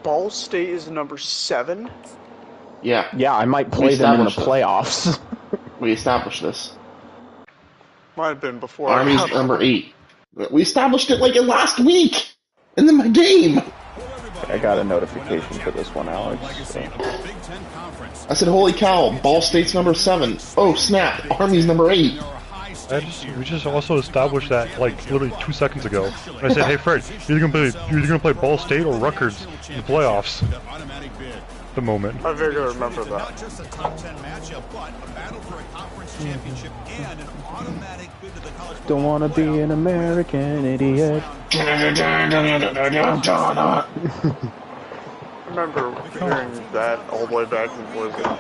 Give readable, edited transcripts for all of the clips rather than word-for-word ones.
Ball State is number 7? Yeah. Yeah, I might play them in the playoffs. We established this. Might have been before. Army's number 8. We established it like last week in the game. I got a notification for this one, Alex. So. I said, holy cow, Ball State's number 7. Oh, snap, Army's number 8. We just also established that like literally 2 seconds ago. And I said, hey Fred, you're either gonna play Ball State or Rutgers in the playoffs. The moment. I vaguely remember that. Don't want to be an American idiot. I remember hearing that all the way back in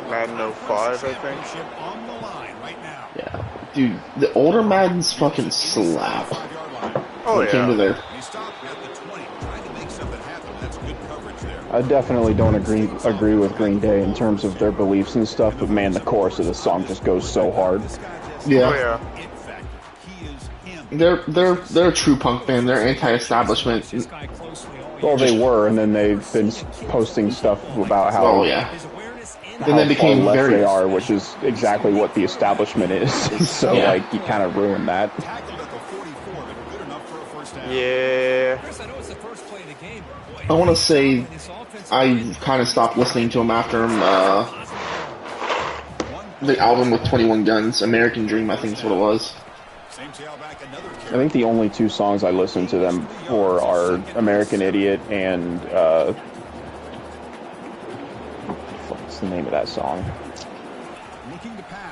Madden 05, I think. Yeah, dude, the older Maddens fucking slap. Oh yeah. Came to their... I definitely don't agree with Green Day in terms of their beliefs and stuff, but man, the chorus of the song just goes so hard. Yeah. Oh yeah. They're a true punk band. They're anti-establishment. Well, they were, and then they've been posting stuff about how. Oh yeah. Then they became left very. They are, which is exactly what the establishment is. So yeah. like, you kind of ruined that. Yeah. I want to say I kind of stopped listening to them after the album with 21 Guns, American Dream, I think is what it was. I think the only 2 songs I listen to them for are American Idiot and what's the name of that song?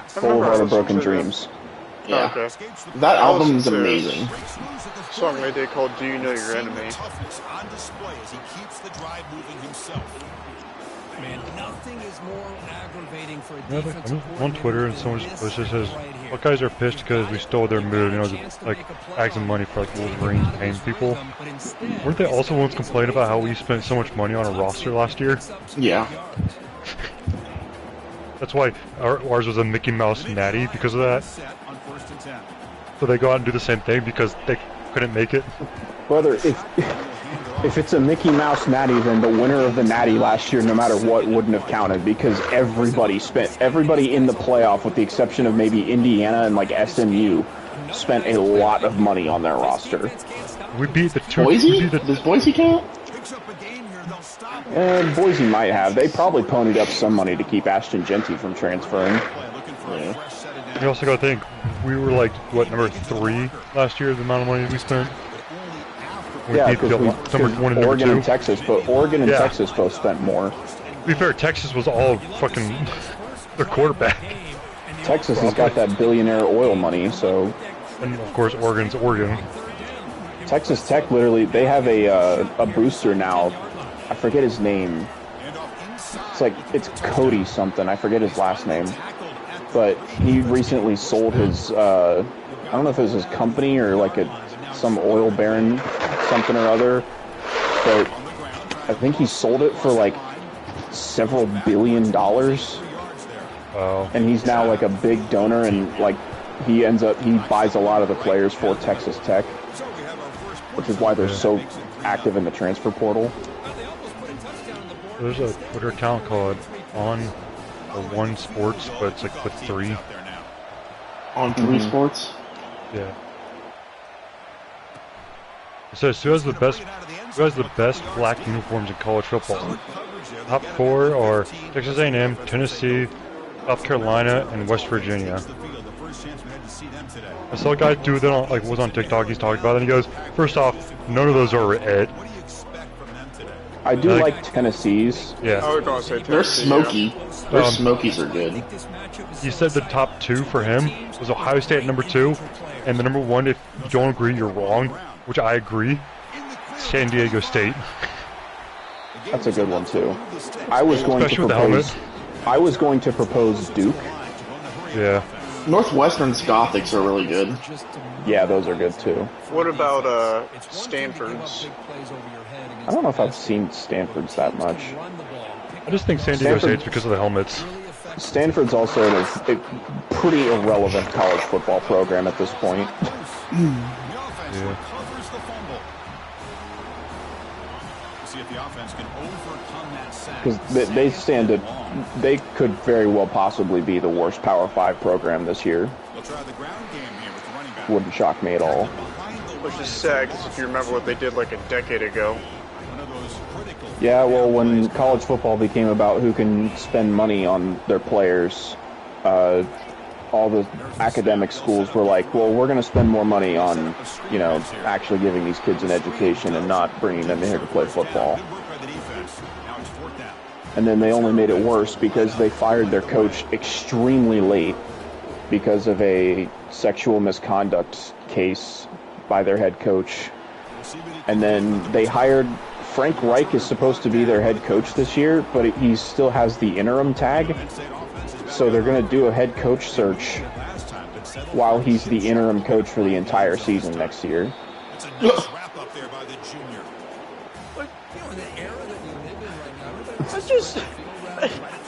Full of Other Broken Dreams. Yeah. Okay. That album is amazing. Song they did called Do You Know Your Enemy? I'm on Twitter and someone just says, "What guys are pissed because we stole their mood?" You know, like asking money for like Wolverine paying people. Weren't they also once complaining about how we spent so much money on a roster last year? Yeah. That's why ours was a Mickey Mouse natty because of that. So they go out and do the same thing because they couldn't make it. Whether if it's a Mickey Mouse natty, then the winner of the natty last year, no matter what, wouldn't have counted because everybody in the playoff, with the exception of maybe Indiana and like SMU, spent a lot of money on their roster. We beat the two. Boise? Does Boise count? Boise might have. They probably ponied up some money to keep Ashton Genty from transferring. Yeah. You also got to think, we were like, what, number 3 last year, the amount of money we spent? Yeah, because Oregon and Texas, but Oregon and Texas both spent more. To be fair, Texas was all fucking their quarterback. Texas has got that billionaire oil money, so... And of course, Oregon's Oregon. Texas Tech, literally, they have a booster now. I forget his name. It's Cody something. I forget his last name. But he recently sold his, I don't know if it was his company or like some oil baron something or other. But I think he sold it for like several $1 billion. Wow. And he's now like a big donor, and like he buys a lot of the players for Texas Tech, which is why they're so active in the transfer portal. There's a Twitter account called On1 Sports, but it's like with 3. On 3 Sports? Yeah. It says who has the best black uniforms in college football? Top 4 are Texas A&M, Tennessee, South Carolina, and West Virginia. I saw a guy do that on, was on TikTok. He's talking about it, and he goes, "First off, none of those are it." I do like Tennessee's. Yeah. I was gonna say they're smoky. Yeah. Their Smokies are good. He said the top 2 for him was Ohio State at number 2, and the number 1, if you don't agree, you're wrong, which I agree, San Diego State. That's a good one too. I was going to propose Duke. Yeah. Northwestern's Gothics are really good. Yeah, those are good too. What about Stanford's? I don't know if I've seen Stanford's that much. I just think San Diego State's because of the helmets. Stanford's also a pretty irrelevant college football program at this point. Yeah. Because they could very well possibly be the worst Power 5 program this year. Wouldn't shock me at all. Which is sad, because if you remember what they did like a decade ago. Yeah, well, when college football became about who can spend money on their players, all the academic schools were like, well, we're going to spend more money on, you know, actually giving these kids an education and not bringing them in here to play football. And then they only made it worse because they fired their coach extremely late because of a sexual misconduct case by their head coach. And then they hired... Frank Reich is supposed to be their head coach this year, but he still has the interim tag. So they're going to do a head coach search while he's the interim coach for the entire season next year.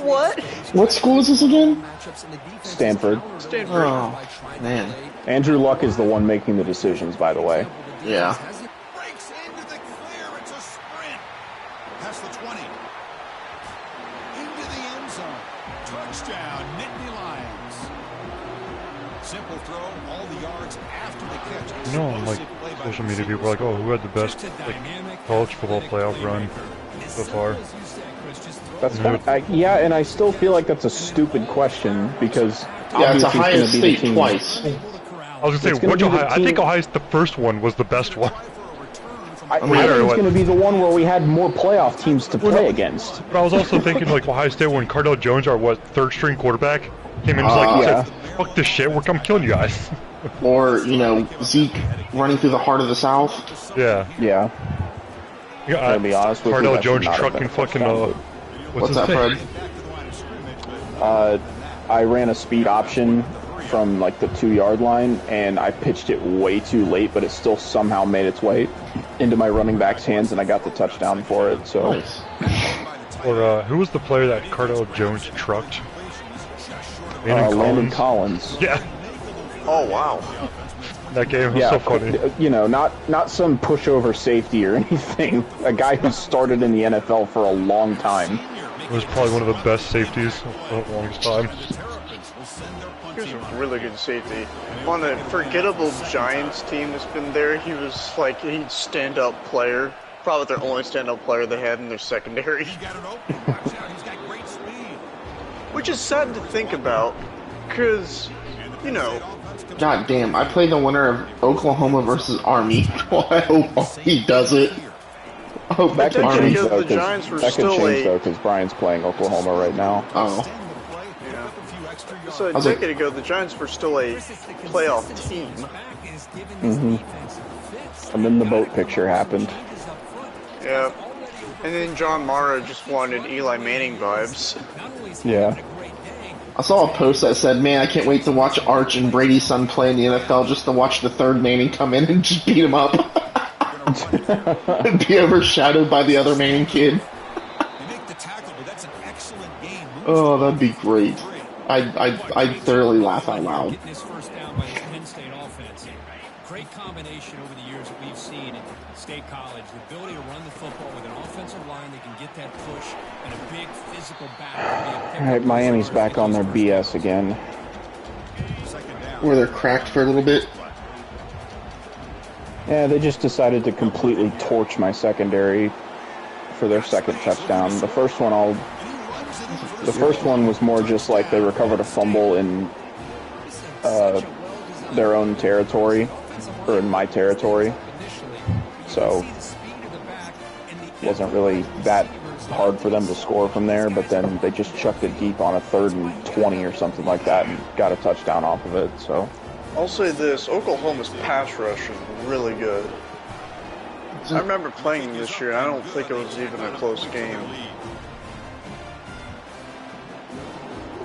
What? What school is this again? Stanford. Oh, man. Andrew Luck is the one making the decisions, by the way. Yeah. You know, like, social media people are like, oh, who had the best, like, college football playoff run so far? That's fine. Yeah, and I still feel like that's a stupid question because yeah, it's obviously Ohio it's going to be the State team. twice. I was gonna say, which Ohio? I think Ohio, the first one was the best one. I think it's going to be the one where we had more playoff teams to play against. But I was also thinking, like, Ohio State when Cardell Jones, our third string quarterback, came in and was like, yeah. fuck this shit, I'm killing you guys. Or, you know, Zeke running through the heart of the South. Yeah. Yeah. To be honest with Cardell you, Jones trucking fucking, what's that, Fred? I ran a speed option from, like, the 2-yard line, and I pitched it way too late, but it still somehow made its way into my running back's hands, and I got the touchdown for it, so... Nice. Or, who was the player that Cardell Jones trucked? Landon Collins. Yeah. Oh, wow. That game was so funny. You know, not some pushover safety or anything. A guy who started in the NFL for a long time. It was probably one of the best safeties for the longest time. He was a really good safety. On a forgettable Giants team that's been there, he was like a stand-up player. Probably their only stand-up player they had in their secondary. Which is sad to think about, because, you know... God damn, I played the winner of Oklahoma versus Army. Well, I hope Army does it. I hope that could Army... change, though, the Giants were that could still change, though, because Brian's playing Oklahoma right now. Oh. Yeah. So a decade ago, the Giants were still a playoff team. Mm-hmm. And then the boat picture happened. Yeah. And then John Mara just wanted Eli Manning vibes. Yeah. I saw a post that said, man, I can't wait to watch Arch and Brady's son play in the NFL just to watch the third Manning come in and just beat him up. And be overshadowed by the other Manning kid. Oh, that'd be great. I'd thoroughly laugh out loud. Great combination over the years that we've seen at State College. The ability to run the football with an offensive line that can get that push and a big physical battle. All right, Miami's back on their BS again. Where they're cracked for a little bit. Yeah, they just decided to completely torch my secondary for their second touchdown. The first one was more just like they recovered a fumble in their own territory, or in my territory. So it wasn't really that hard for them to score from there, but then they just chucked it deep on a 3rd and 20 or something like that and got a touchdown off of it. So I'll say this, Oklahoma's pass rush is really good. I remember playing this year, and I don't think it was even a close game.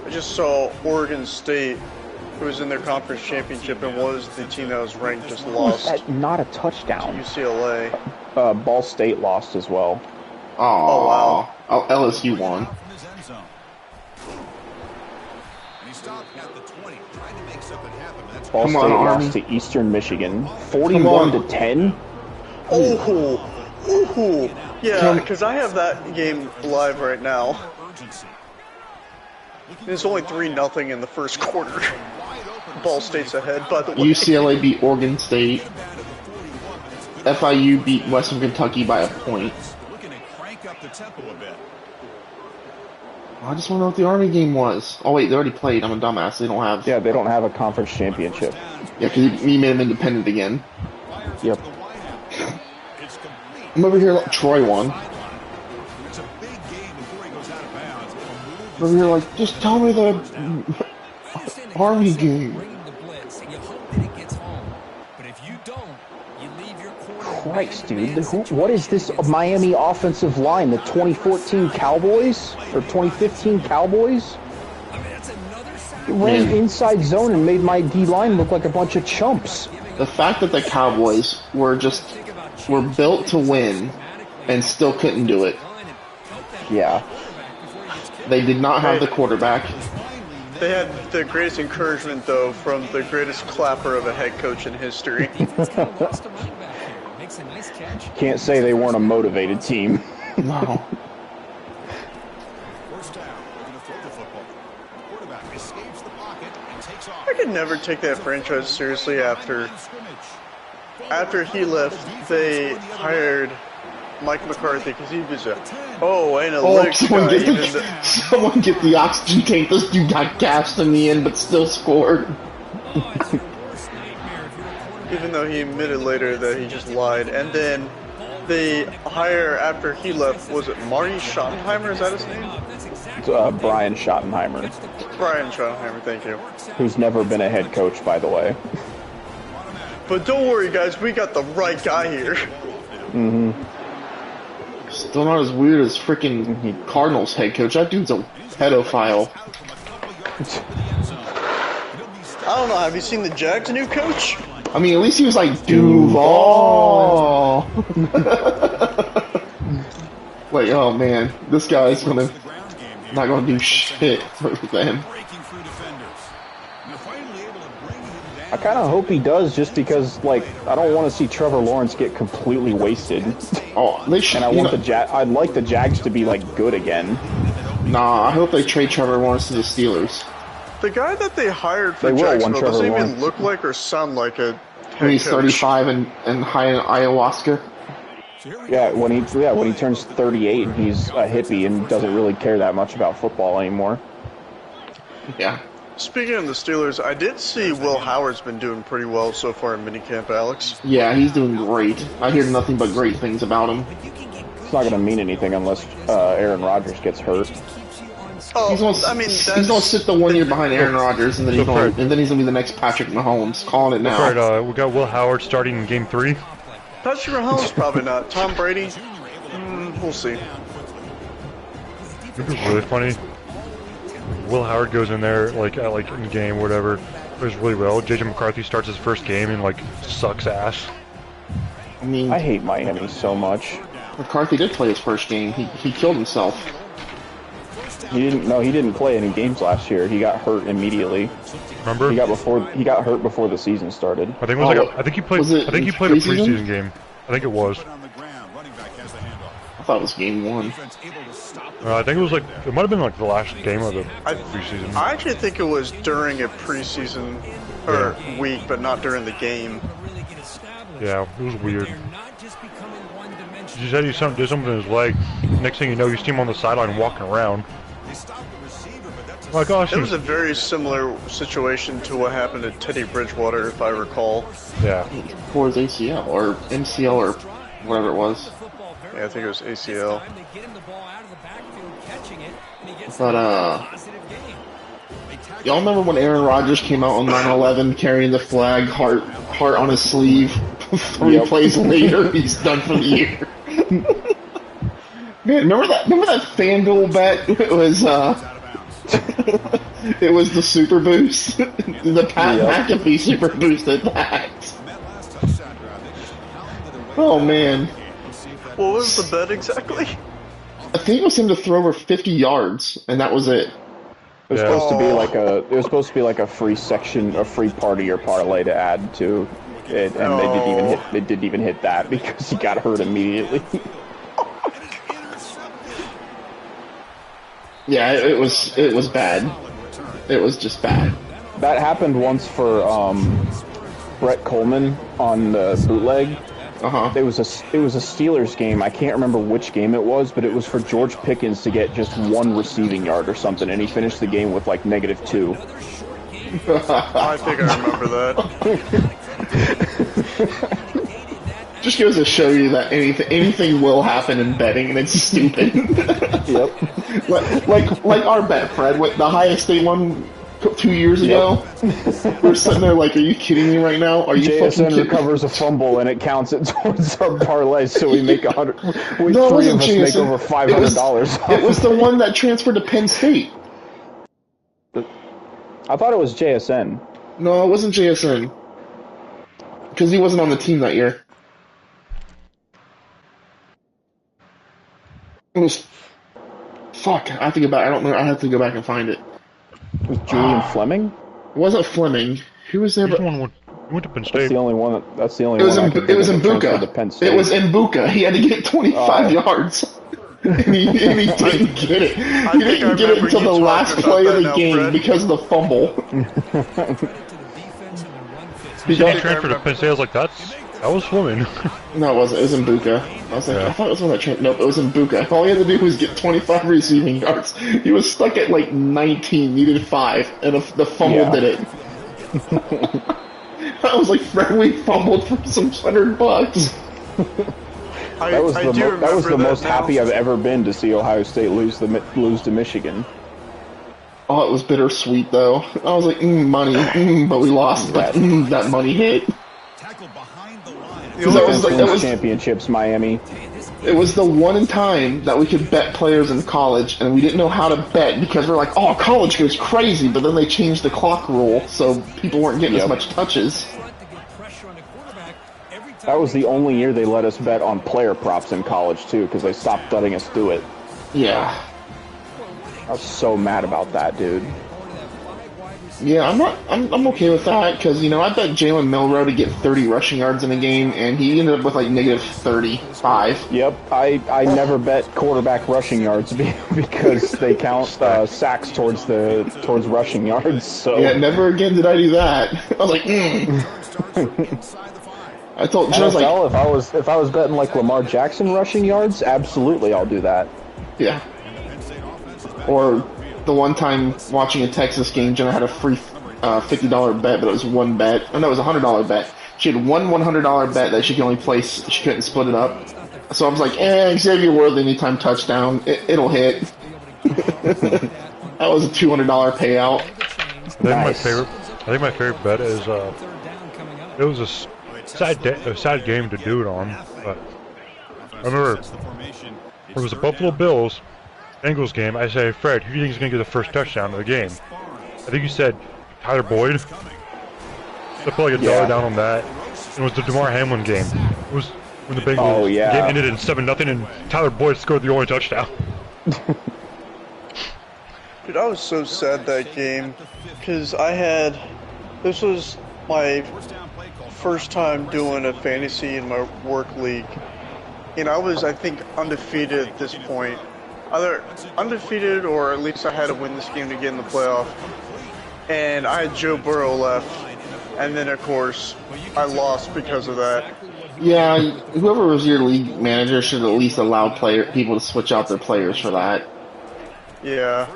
I just saw Oregon State, who was in their conference championship and was the team that was ranked, just lost. Not a touchdown. UCLA. Ball State lost as well. Oh wow. Oh, LSU won. Ball State lost to Eastern Michigan, 41-10. Oh, Ooh, yeah, because I have that game live right now. It's only 3-0 in the first quarter. Ball State's ahead, by the way. UCLA beat Oregon State. FIU beat Western Kentucky by a point. I just want to know what the Army game was. Oh wait, they already played. I'm a dumbass. They don't have. Yeah, they don't have a conference championship. Yeah, because he made them independent again. Yep. I'm over here like Troy won. I'm over here like, just tell me the Army game. Christ, dude. What is this Miami offensive line? The 2014 Cowboys? Or 2015 Cowboys? It ran inside zone and made my D-line look like a bunch of chumps. The fact that the Cowboys were built to win and still couldn't do it. Yeah. They did not have the quarterback. They had the greatest encouragement, though, from the greatest clapper of a head coach in history. Can't say they weren't a motivated team. No. I could never take that franchise seriously after he left. They hired Mike McCarthy because he was analytics guy. Someone get the oxygen tank. This dude got gassed in the end, but still scored. Even though he admitted later that he just lied. And then the hire after he left, was it Marty Schottenheimer? Is that his name? Brian Schottenheimer. Brian Schottenheimer, thank you. Who's never been a head coach, by the way. But don't worry, guys, we got the right guy here. Mm-hmm. Still not as weird as freaking Cardinals head coach. That dude's a pedophile. I don't know, have you seen the Jags' new coach? I mean, at least he was like, Duval. Like, oh man, this guy's not gonna do shit for them. I kind of hope he does, just because, like, I don't want to see Trevor Lawrence get completely wasted. Oh, they should. And I'd like the Jags to be like good again. Nah, I hope they trade Trevor Lawrence to the Steelers. The guy that they hired for Jacksonville doesn't even look like or sound like a head coach. He's 35 and high in ayahuasca. Yeah, when he turns 38, he's a hippie and doesn't really care that much about football anymore. Yeah. Speaking of the Steelers, I did see Will Howard's been doing pretty well so far in minicamp, Alex. Yeah, he's doing great. I hear nothing but great things about him. It's not going to mean anything unless Aaron Rodgers gets hurt. Oh, he's gonna sit the 1 year behind Aaron Rodgers, and then he's gonna be the next Patrick Mahomes. Calling it now. Right, we got Will Howard starting in Game 3. Patrick Mahomes probably not. Tom Brady, we'll see. It was really funny. Will Howard goes in there in the game, whatever, plays really well. JJ McCarthy starts his first game and sucks ass. I mean, I hate Miami so much. McCarthy did play his first game. He killed himself. He didn't play any games last year. He got hurt immediately. Remember? He got hurt before the season started. I think it was I think he played a preseason game. I think it was. I thought it was game 1. I think it was it might have been the last game of the preseason. I actually think it was during a preseason week, but not during the game. Yeah, it was weird. He said he did something in his leg. Next thing you know, you see him on the sideline walking around. My gosh, it was a very similar situation to what happened to Teddy Bridgewater, if I recall. Yeah. For his ACL or MCL or whatever it was. Yeah, I think it was ACL. But y'all remember when Aaron Rodgers came out on 9/11 carrying the flag, heart on his sleeve? 3 plays later, he's done for the year. Man, remember that FanDuel bet? It was it was the Super Boost, the Pat McAfee Super Boost at that. Oh man. What was the bet exactly? I think it was him to throw over 50 yards, and that was it. It was supposed to be like a free section, a free part of your parlay to add to. And they didn't even hit that because he got hurt immediately. Yeah, it was bad. It was just bad. That happened once for Brett Coleman on the bootleg. It was a Steelers game. I can't remember which game it was, but it was for George Pickens to get just 1 receiving yard or something, and he finished the game with like -2. I think I remember that. Just goes to show you that anything will happen in betting, and it's stupid. Yep. like our bet, Fred. The highest they won 2 years ago. We're sitting there like, are you kidding me right now? Are you JSN recovers a fumble and it counts it towards our parlay, so we make $100. No, it wasn't JSN. Make over $500. It was the one that transferred to Penn State. I thought it was JSN. No, it wasn't JSN. Because he wasn't on the team that year. It was... Fuck, I have to go back. I don't know. I have to go back and find it. Was Julian Fleming? It wasn't Fleming. Who was there? He went to Penn State. That's the only one. That's the only It was one. it was Mbuka. It was Mbuka. He had to get 25 yards. And he didn't get it. He didn't get it until the last play of the game because of the fumble. He transferred to Penn State. I was like, that was Fleming. No, it wasn't. It was Mbuka. I was like, I thought it was one that transferred. Nope, it was Mbuka. All he had to do was get 25 receiving yards. He was stuck at like 19, needed 5, and the fumble did it. I was like, Fred, we fumbled for some $100. That was the most happy I've ever been to see Ohio State lose to Michigan. Oh, it was bittersweet though. I was like, money, but we lost. But that money hit. That was championships, Miami. It was the one time that we could bet players in college, and we didn't know how to bet because we're like, oh, college goes crazy, but then they changed the clock rule, so people weren't getting as much touches. That was the only year they let us bet on player props in college, too, because they stopped letting us do it. Yeah. I was so mad about that, dude. Yeah, I'm okay with that, because, I bet Jalen Milroe to get 30 rushing yards in a game, and he ended up with, like, -35. Yep, I never bet quarterback rushing yards because they count sacks towards rushing yards, so... Yeah, never again did I do that. I was like, I told Joe, like... if I was betting, like, Lamar Jackson rushing yards, absolutely I'll do that. Yeah. Or... The one time watching a Texas game, Jenna had a free $50 bet, but it was one bet. Oh, no, it was a $100 bet. She had one $100 bet that she could only place. She couldn't split it up. So I was like, Xavier Worthy anytime touchdown. It'll hit. That was a $200 payout. I think my favorite bet is it was a sad game to do it on, but I remember it was the Buffalo Bills Bengals game. I say, Fred, who do you think is going to get the first touchdown of the game? I think you said Tyler Boyd. I put like $1 down on that. It was the DeMar Hamlin game. It was when the Bengals game ended in 7-0, and Tyler Boyd scored the only touchdown. Dude, I was so sad that game because this was my first time doing a fantasy in my work league, and I was, I think, undefeated at this point. Either undefeated or at least I had to win this game to get in the playoff. And I had Joe Burrow left, and then of course I lost because of that. Yeah, whoever was your league manager should at least allow people to switch out their players for that. Yeah,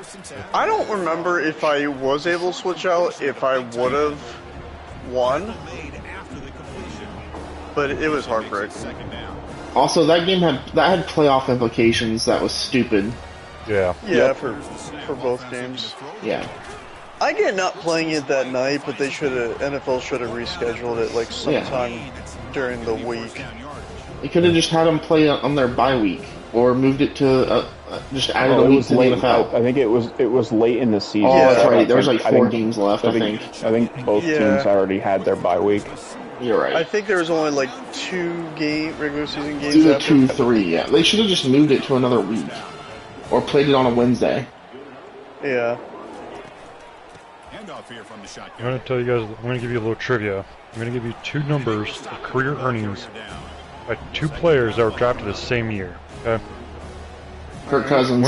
I don't remember if I was able to switch out if I would have won, but it was heartbreaking. Also, that game had playoff implications. That was stupid. Yeah. Yeah, for both games. Yeah. I get not playing it that night, but NFL should have rescheduled it like sometime during the week. They could have just had them play on their bye week, or moved it to just added a week to the NFL. I think it was late in the season. Oh, that's right. There was like 4 games left. I think both teams already had their bye week. You're right. I think there was only like 2 regular season games. Either 2, 3. Yeah, they should have just moved it to another week, or played it on a Wednesday. Yeah. I'm going to tell you guys, I'm going to give you a little trivia. I'm going to give you two numbers of career earnings by two players that were drafted the same year. Okay? Kirk Cousins.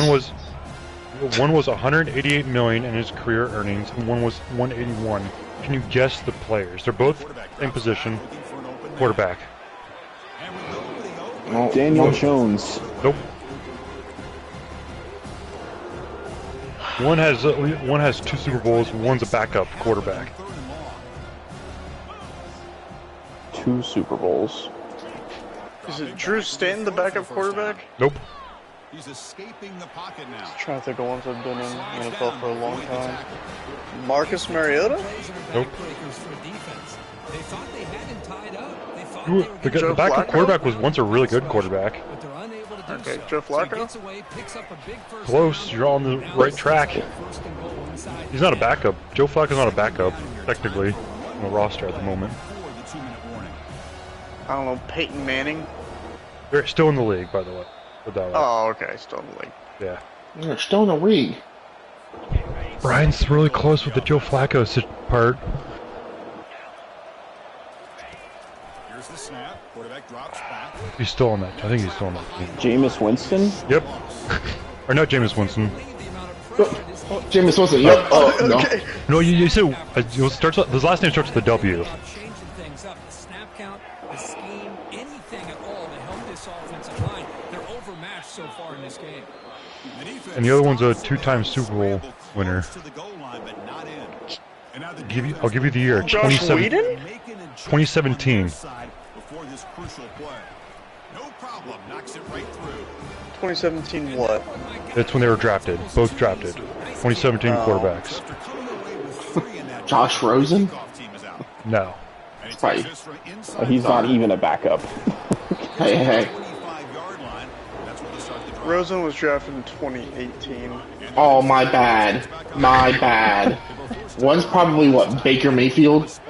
One was 188 million in his career earnings, and one was 181. Can you guess the players? They're both in position. Quarterback. Daniel Jones. Nope. One has 2 Super Bowls. One's a backup quarterback. 2 Super Bowls. Is it Drew Stanton, the backup quarterback? Nope. He's escaping the pocket now. I'm trying to think of ones I've been in the NFL for a long time. Marcus Mariota? Nope. They thought they had him tied up. They thought The backup quarterback was once a really good quarterback. but they're unable to do Okay, so. Joe Flacco? So he gets away, picks up a big first Close. down. You're on the right track. First and goal inside. He's not a backup. Joe Flacco's not a backup, technically, on the roster at the moment. I don't know, Peyton Manning? They're still in the league, by the way. Put that way. Oh, okay, still in the league. Yeah. They're still in the league. Brian's really close with the Joe Flacco part. Here's the snap. Quarterback drops back. He's still on that. I think he's still on that team. Jameis Winston. Yep. Or not Jameis Winston. Jameis Winston. Yep. Oh, no. Okay. No, you said his last name starts with a W. Changing things up. The snap count, the scheme, anything at all to help this offensive line. They're overmatched so far in this game. And the other one's a 2-time Super Bowl winner. I'll give you the year. Josh Whedon? 2017. 2017 what? That's when they were drafted. Both drafted. 2017 quarterbacks. Josh Rosen? No. Right. He's not even a backup. Hey. Rosen was drafted in 2018. Oh, my bad. My bad. One's probably, what, Baker Mayfield?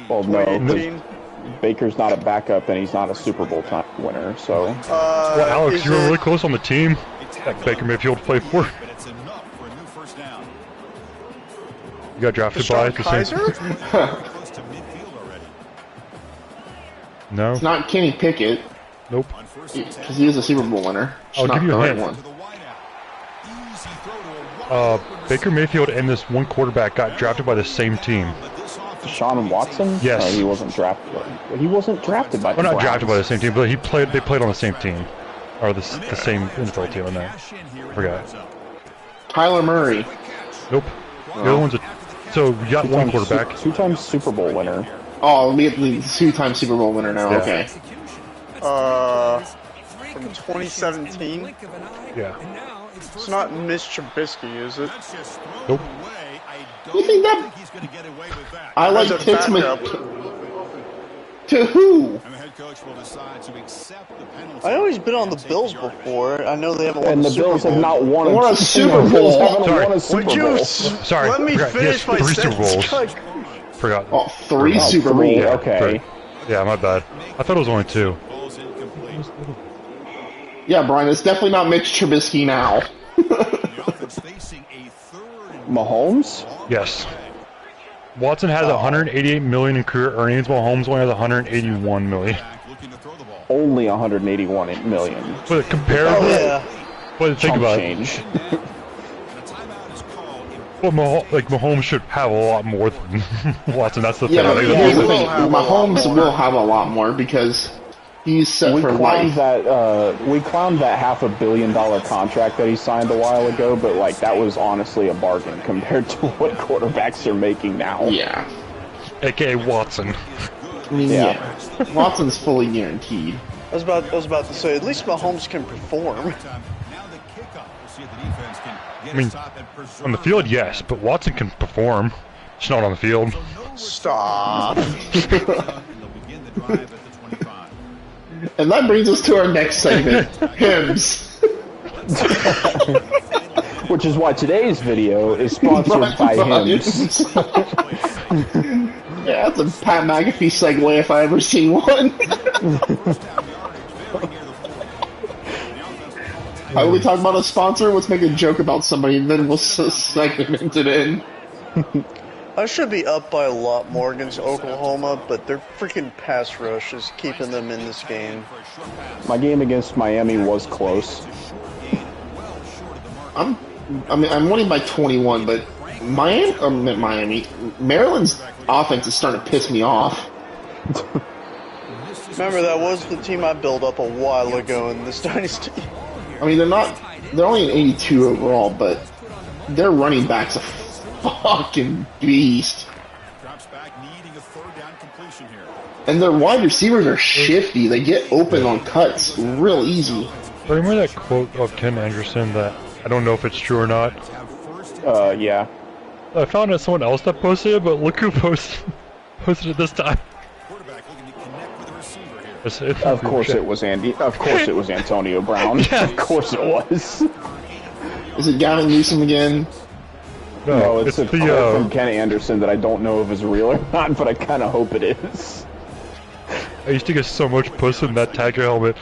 Well, no, 2018? Baker's not a backup and he's not a Super Bowl time winner, so. Well, Alex, is you were it- really close on the team that Baker Mayfield played for. You got drafted by Deshaun the same. Kaiser? No. It's not Kenny Pickett, Nope. because he is a Super Bowl winner. It's I'll not give you the a right hint. one. Baker Mayfield and this one quarterback got drafted by the same team. Deshaun Watson? Yes. No, he wasn't drafted. He wasn't drafted by the Well, not Browns. drafted by the same team, but they played on the same team. Or the same NFL team on that. I forgot. Tyler Murray. Nope. The other one's a... So, you got one quarterback. Two-time Super Bowl winner. Oh, we get the 2-time Super Bowl winner now. Yeah. Okay. From 2017? Yeah. It's not Mitch Trubisky, is it? Nope. You think that? I like As a Tix backup. To who? I know he's been on the Bills before. I know they haven't won And the Super Bills Bowl. have not won Won a Super the Bills Bowl. haven't Sorry. won a Super Would you Bowl. Sorry. let me forgot. finish Yes, my 3 Super sentence? Bowls. God. Forgot. Oh, 3 Oh, Super 3, Bowl. okay. Three. Yeah, my bad. I thought it was only 2. Yeah, Brian, it's definitely not Mitch Trubisky now. Mahomes? Yes. Watson has 188 million in career earnings, while Holmes only has 181 million. Only 181 million. But comparable. Oh, yeah. But think Chump about it. change. Well, Mahomes should have a lot more than Watson. That's the thing. Yeah, I but think here's that's the the thing. Mahomes will have a lot more because he's set We for clowned life. that $500 million contract that he signed a while ago, but like that was honestly a bargain compared to what quarterbacks are making now. Yeah. AKA Watson. I mean, Yeah. yeah. Watson's fully guaranteed. I was about to say, at least Mahomes can perform. I mean, on the field, yes, but Watson can perform. Just not on the field. Stop. And that brings us to our next segment, hymns. Which is why today's video is sponsored by Hims. Yeah, that's a Pat McAfee segue if I ever seen one. How do we talk about a sponsor? Let's make a joke about somebody and then we'll segment it in. I should be up by a lot more against Oklahoma, but their freaking pass rush is keeping them in this game. My game against Miami was close. I'm winning by 21, but Maryland's offense is starting to piss me off. Remember, that was the team I built up a while ago in this dynasty. I mean, they're only an 82 overall, but their running back's a fucking beast. And their wide receivers are shifty. They get open on cuts real easy. Remember that quote of Ken Anderson that I don't know if it's true or not? Yeah. I found out someone else that posted it, but look who posted it this time. Of course it was Andy. Of course it was Antonio Brown. Yes. Of course it was. Is it Gavin Newsom again? No, it's a quote from Ken Anderson that I don't know if is real or not, but I kind of hope it is. I used to get so much puss in that Tiger helmet.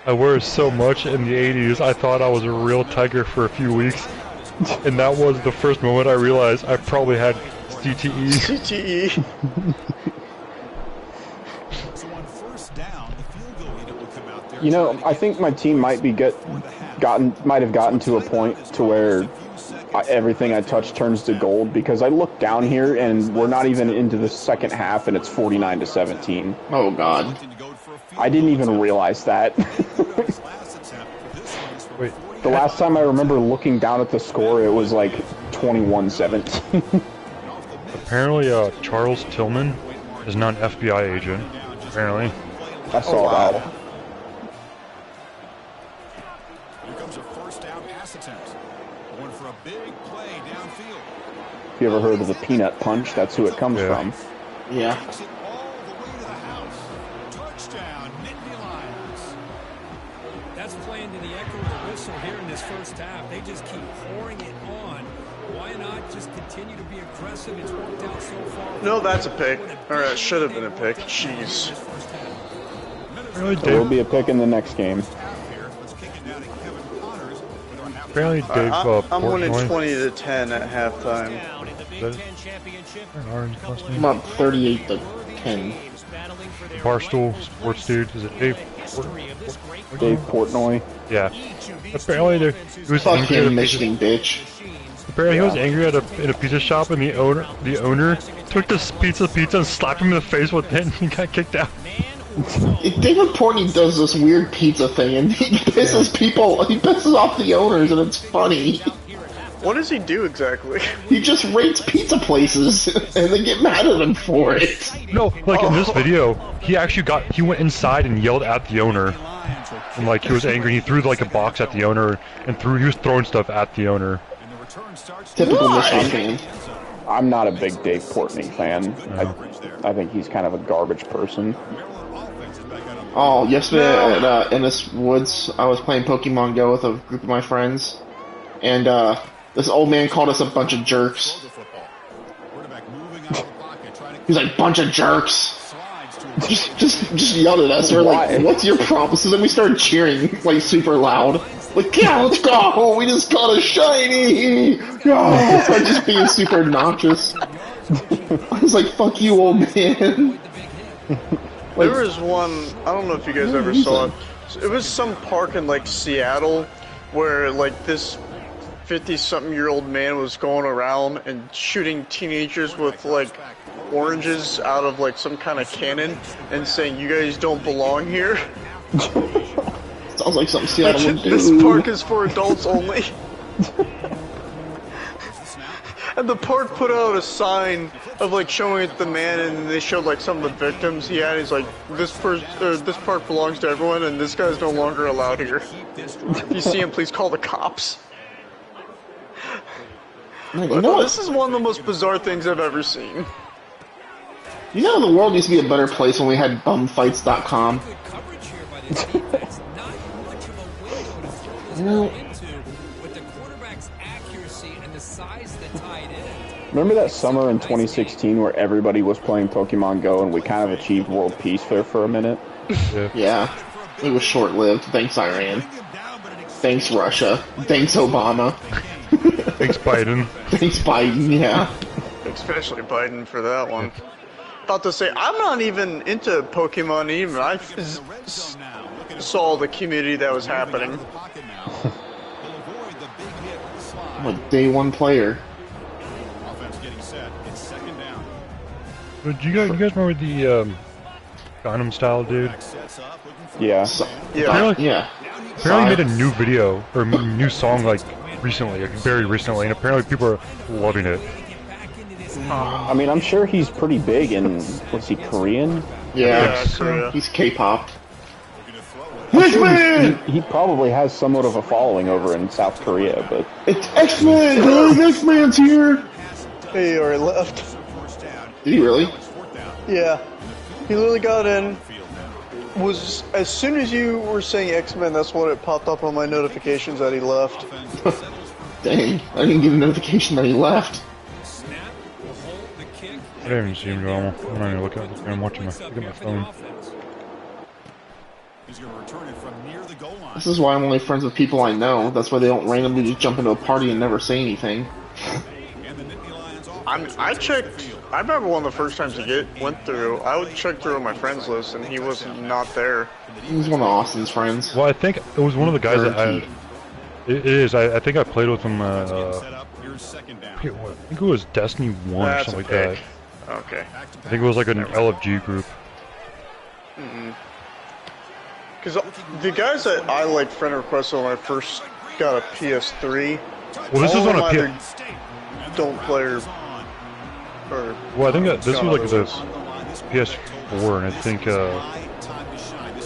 I wore it so much in the 80s, I thought I was a real Tiger for a few weeks. And that was the first moment I realized I probably had CTE. CTE. You know, I think my team might have gotten to a point to where everything I touch turns to gold, because I look down here and we're not even into the second half and it's 49-17. Oh God. I didn't even realize that. Wait. The last time I remember looking down at the score, it was like 21-17. Apparently, Charles Tillman is not an FBI agent. Apparently. I saw that. Here comes a first down pass attempt. Going for a big play downfield. If you ever heard of the peanut punch, that's who it comes from. Yeah. Takes it all the way to the house. Touchdown, Nittany Lions. That's playing to the echo of the whistle here in this first half. They just keep pouring it on. Why not just continue to be aggressive? It's worked out so far. No, that's a pick. Or it should have been a pick. Jeez. Really, There will be a pick in the next game. Apparently, Dave I'm winning Portnoy. 20-10 at halftime. I'm up 38-10. Barstool Sports dude, is it Dave? Dave Portnoy. Yeah. Apparently, he was Fuck angry at a him, pizza. Michigan bitch. Apparently, he was angry in a pizza shop, and the owner took this pizza and slapped him in the face with it, and he got kicked out. David Portnoy does this weird pizza thing, and he pisses off the owners, and it's funny. What does he do exactly? He just rates pizza places, and they get mad at him for it. No, like in this video, he went inside and yelled at the owner. And like, he was angry, he threw like a box at the owner, and he was throwing stuff at the owner. Typical Michigan fan. I'm not a big Dave Portnoy fan. I think he's kind of a garbage person. Oh, yesterday at Ennis Woods, I was playing Pokemon Go with a group of my friends, and this old man called us a bunch of jerks. He's like, bunch of jerks. Just yelled at us. We're like, what's your problem? So then we started cheering like super loud. Like, yeah, let's go! We just got a shiny! Yeah! Started just being super obnoxious. I was like, fuck you, old man. There was one, I don't know if you guys ever saw it. It was some park in like Seattle where like this 50-something-year-old man was going around and shooting teenagers with like oranges out of like some kind of cannon and saying, "You guys don't belong here." Sounds like something Seattle would do. This park is for adults only. And the park put out a sign of like showing it the man, and they showed like some of the victims he had. He's like, this park belongs to everyone, and this guy's no longer allowed here. If you see him, please call the cops. You know This is one of the most bizarre things I've ever seen. You know, the world used to be a better place when we had bumfights.com. Remember that summer in 2016 where everybody was playing Pokemon Go and we kind of achieved world peace there for a minute? Yeah. It was short-lived. Thanks, Iran. Thanks, Russia. Thanks, Obama. Thanks, Biden. Thanks, Biden, yeah. especially Biden for that one. About to say, I'm not even into Pokemon even. I saw the community that was happening. I'm a day one player. But you guys remember the Gangnam Style dude? Yeah. Apparently he made a new video or new song like recently, like very recently, and apparently people are loving it. I mean, I'm sure he's pretty big in, was he Korean? Yeah, Korea. he's K-pop. Sure he probably has somewhat of a following over in South Korea, but... It's X-Men! Guys, X-Men's here! He already left. Did he really? Yeah. He literally got in. Was as soon as you were saying X-Men, that's what it popped up on my notifications that he left. Dang, I didn't get a notification that he left. I didn't even see him normal. I'm not even looking at it. I'm watching my phone. This is why I'm only friends with people I know. That's why they don't randomly just jump into a party and never say anything. I checked. I remember one of the first times he went through. I would check through my friends list, and he was not there. He was one of Austin's friends. Well, I think it was one of the guys that I. It is. I think I played with him. I think it was Destiny 1 or something like that. Okay. I think it was like an LFG group. Because the guys that I like friend requested when I first got a PS3. Well, this is on a PS. Don't play or. Well, I think this was like the PS4, and I think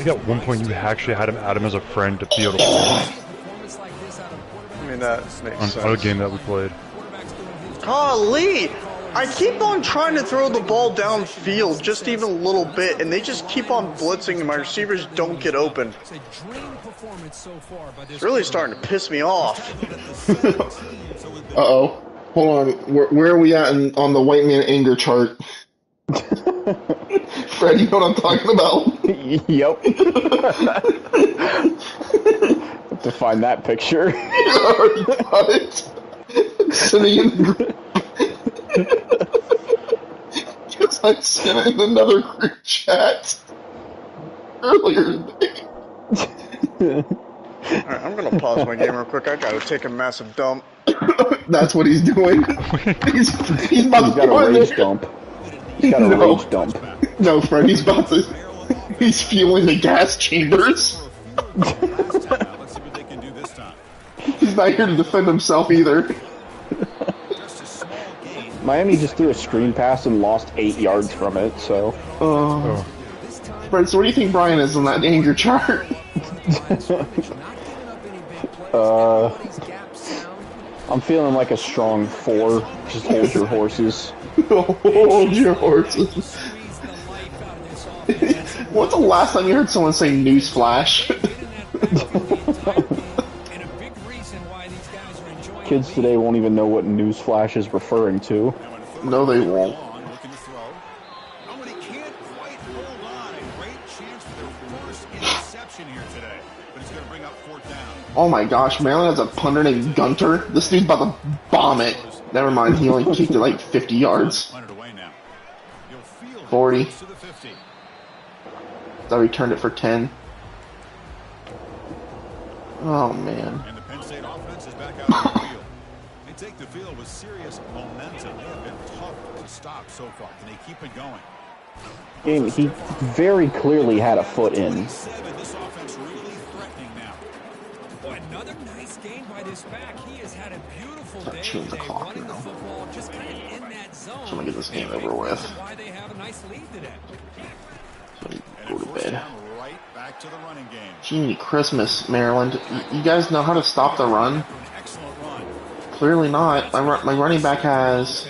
at one point you actually had him add him as a friend to be able to play. I mean, that makes sense. On a game that we played. Golly! I keep on trying to throw the ball downfield just even a little bit, and they just keep on blitzing, and my receivers don't get open. It's really starting to piss me off. Uh-oh. Hold on. Where are we at on the white man anger chart? Fred, you know what I'm talking about? Yep. Have to find that picture. I already got it. Sending in the group. Because I sent it in another group chat earlier today. Alright, I'm gonna pause my game real quick. I gotta take a massive dump. That's what he's doing. He's about to got a rage dump. He's got a rage dump. No, Fred, he's about to. He's fueling the gas chambers. He's not here to defend himself either. Miami just threw a screen pass and lost 8 yards from it, so. Fred, so what do you think Brian is on that anger chart? I'm feeling like a strong 4. Just hold your horses. Hold your horses. When's the last time you heard someone say newsflash? Kids today won't even know what newsflash is referring to. No, they won't. Oh my gosh, Maryland has a punter named Gunter. This dude's about to bomb it. Never mind, he only kicked it like 50 yards. 40. I returned it for 10. Oh man. And the Penn State offense is back out on the field. They take the field with serious momentum. They have been tough to stop so far. Can they keep it going? Game, he very clearly had a foot in. This offense really threatening now. Another nice game by this back. He has had a beautiful day. Change the clock running the now. football just kind of in that zone. So I'm gonna get this game over with. Why they have a nice lead today. So go to bed. Right back to the running game. Gee, Christmas, Maryland. You guys know how to stop the run? Excellent run. Clearly not. My running back has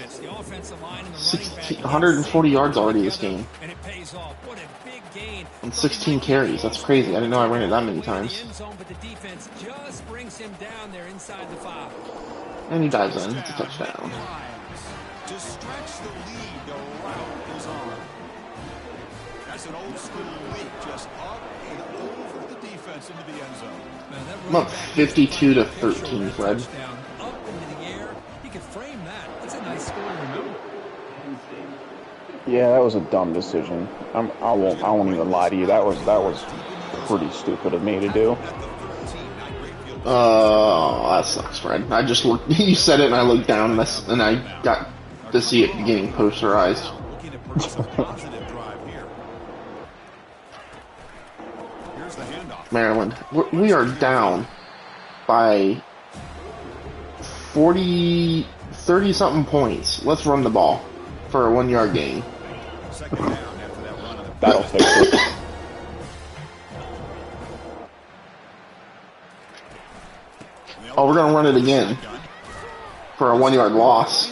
140 yards already this game. And it pays off. What a big gain. And 16 carries. That's crazy. I didn't know I ran it that many times. But the defense just brings him down there inside the 5. And he dives in. It's a touchdown. To stretch the lead, the route is on. That's an old school leap, just up and over the defense into the end zone. I'm up 52 to 13, Fred. Up into the air. He could frame that. That's a nice score to remember. Yeah, that was a dumb decision. I won't even lie to you. That was pretty stupid of me to do. That sucks, Fred. I just looked. You said it, and I looked down, and I got to see it getting posterized. Maryland, we are down by 30-something points. Let's run the ball for a 1-yard gain. That'll fix it. Oh, we're gonna run it again for a 1-yard loss.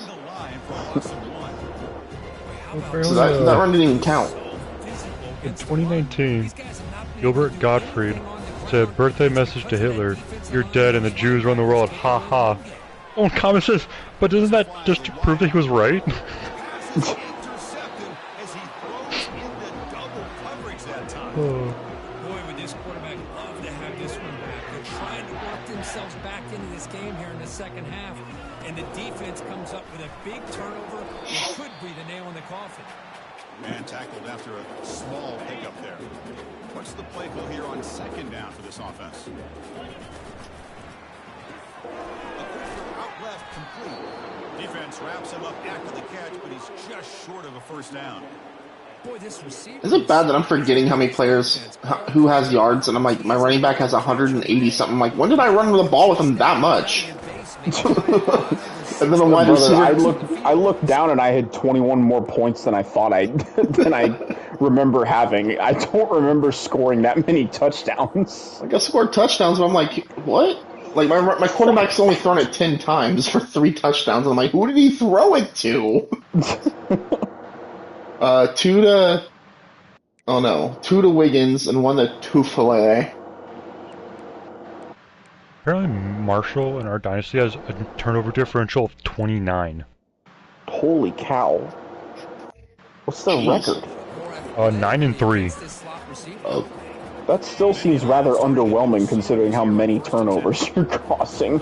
So that run didn't even count. In 2019, Gilbert Gottfried said, "Birthday message to Hitler, you're dead and the Jews run the world, ha ha." Oh, comment says, but doesn't that just prove that he was right? Boy, would this quarterback love to have this one back. They're trying to work themselves back into this game here in the second half, and the defense comes up with a big turnover that could be the nail in the coffin. Man tackled after a small pickup there. What's the play call here on second down for this offense? Out left, complete. Defense wraps him up after the catch, but he's just short of a first down. Boy, this receiver Is it bad that I'm forgetting how many players, who has yards, and I'm like, my running back has 180 something. I'm like, when did I run the ball with him that much? And then a wide receiver. I looked down and I had 21 more points than I thought than I remember having. I don't remember scoring that many touchdowns. Like I scored touchdowns, but I'm like, what? Like my quarterback's only thrown it 10 times for 3 touchdowns. And I'm like, who did he throw it to? 2 to Wiggins and 1 to Tufele. Apparently Marshall in our dynasty has a turnover differential of 29. Holy cow. What's the record? 9-3. That still seems rather underwhelming considering how many turnovers you're causing.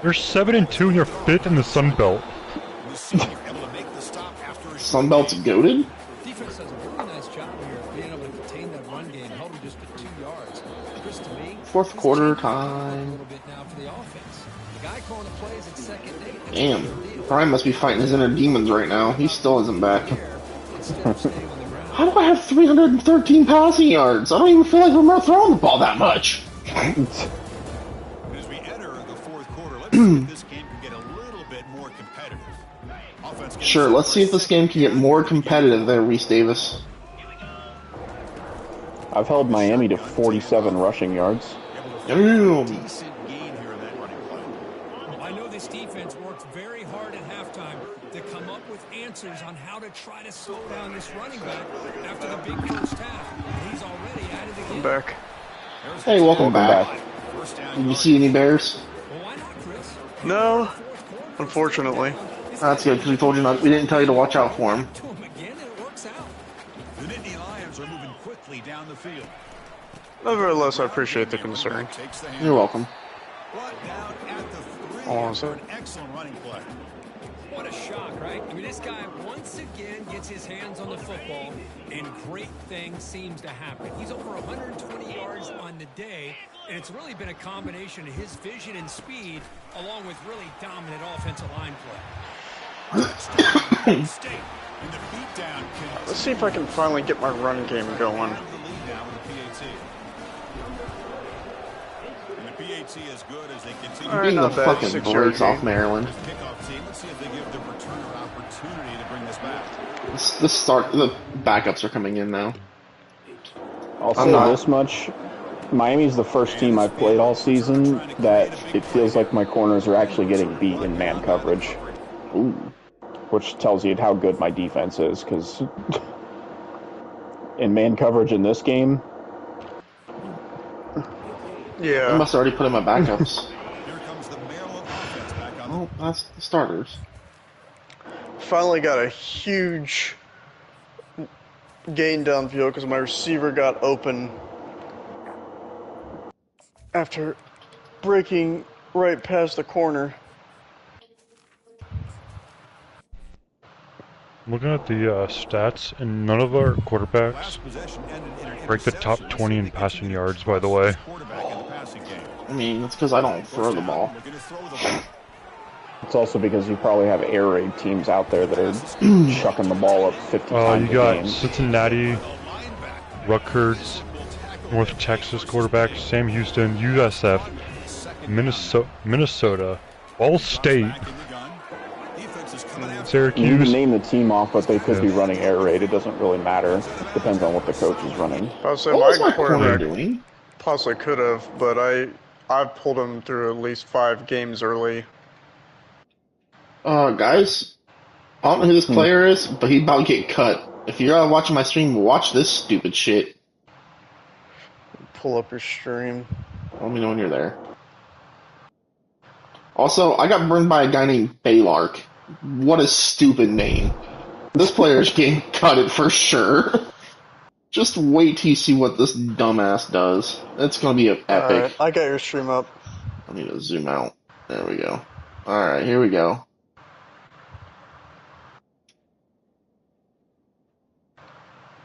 You're 7-2 and you're 5th in the Sun Belt. Sun Belt's goated? Defense does a really nice job here of being able to contain that run game, held him just to 2 yards. Chris, to me, fourth quarter a time. little bit now for the offense. The guy calling the plays at second and 8. Damn. Brian must be fighting his inner demons right now. He still isn't back. How do I have 313 passing yards? I don't even feel like we're throwing the ball that much. As we enter the fourth quarter, let's see if this game can get a little bit more competitive. Sure, let's see if this game can get more competitive there, Reese Davis. I've held Miami to 47 rushing yards. Damn. I know this defense worked very hard at halftime to come up with answers on how to try to slow down this running back after the big first half. He's already at it again. I'm back. Hey, welcome back. Did you see any Bears? Well, why not, Chris? No, unfortunately. That's good, because we didn't tell you to watch out for him. To him again, and it works out. The Nittany Lions are moving quickly down the field. Nevertheless, I appreciate the concern. You're welcome. Brought down at the 3 Oh, after an excellent running play. What a shock, right? I mean, this guy once again gets his hands on the football, and great things seems to happen. He's over 120 yards on the day, and it's really been a combination of his vision and speed, along with really dominant offensive line play. Let's see if I can finally get my run game going. As good as they continue. You're beating the not bad. fucking 6 brakes yards off Maryland. Kickoff team. Let's see if they give the returner opportunity to bring this back. The backups are coming in now. I'll say this much. Miami's the first team I've played all season that it feels like my corners are actually getting beat in man coverage. Ooh. Which tells you how good my defense is, because in man coverage in this game, Yeah. I must have already put in my backups. Here comes the Maryland offense back on. Oh, that's the starters. Finally got a huge gain downfield because my receiver got open after breaking right past the corner. Looking at the stats, and none of our quarterbacks break the top 20 in passing yards, by the way. I mean, that's because I don't throw the ball. It's also because you probably have air raid teams out there that are chucking the ball up 50 times You got a game. Cincinnati, Rutgers, North Texas quarterback, Sam Houston, USF, Minnesota, Ball State, Syracuse. You can name the team off, but they could be running air raid. It doesn't really matter. It depends on what the coach is running. I would say What was my my corner quarterback doing? possibly could have, but I pulled him through at least 5 games early. Guys, I don't know who this player is, but he's about to get cut. If you're watching my stream, watch this stupid shit. Pull up your stream. Let me know when you're there. Also, I got burned by a guy named Baylark. What a stupid name. This player's getting cutted for sure. Just wait till you see what this dumbass does. It's gonna be epic. Alright, I got your stream up. I need to zoom out. There we go. Alright, here we go.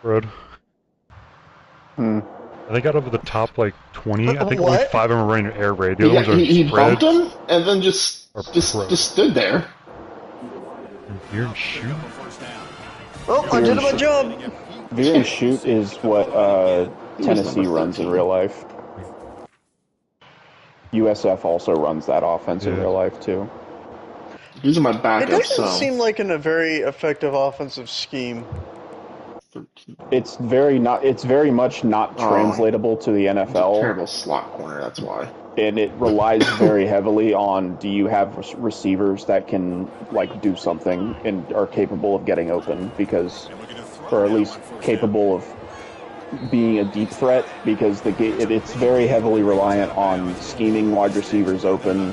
Road. I think out of the top like 20, I think only What? 5 of them are running air raid. The other ones are He spread. bumped him and then just stood there. Veer and shoot. Oh, I did my job. Veer and shoot is what Tennessee runs in real life. USF also runs that offense in real life too. These are my It backups, doesn't so seem like a very effective offensive scheme. It's very much not translatable to the NFL. Terrible slot corner, that's why. And it relies very heavily on, do you have receivers that can like do something and are capable of getting open, because, or at least capable of being a deep threat, because it's very heavily reliant on scheming wide receivers open,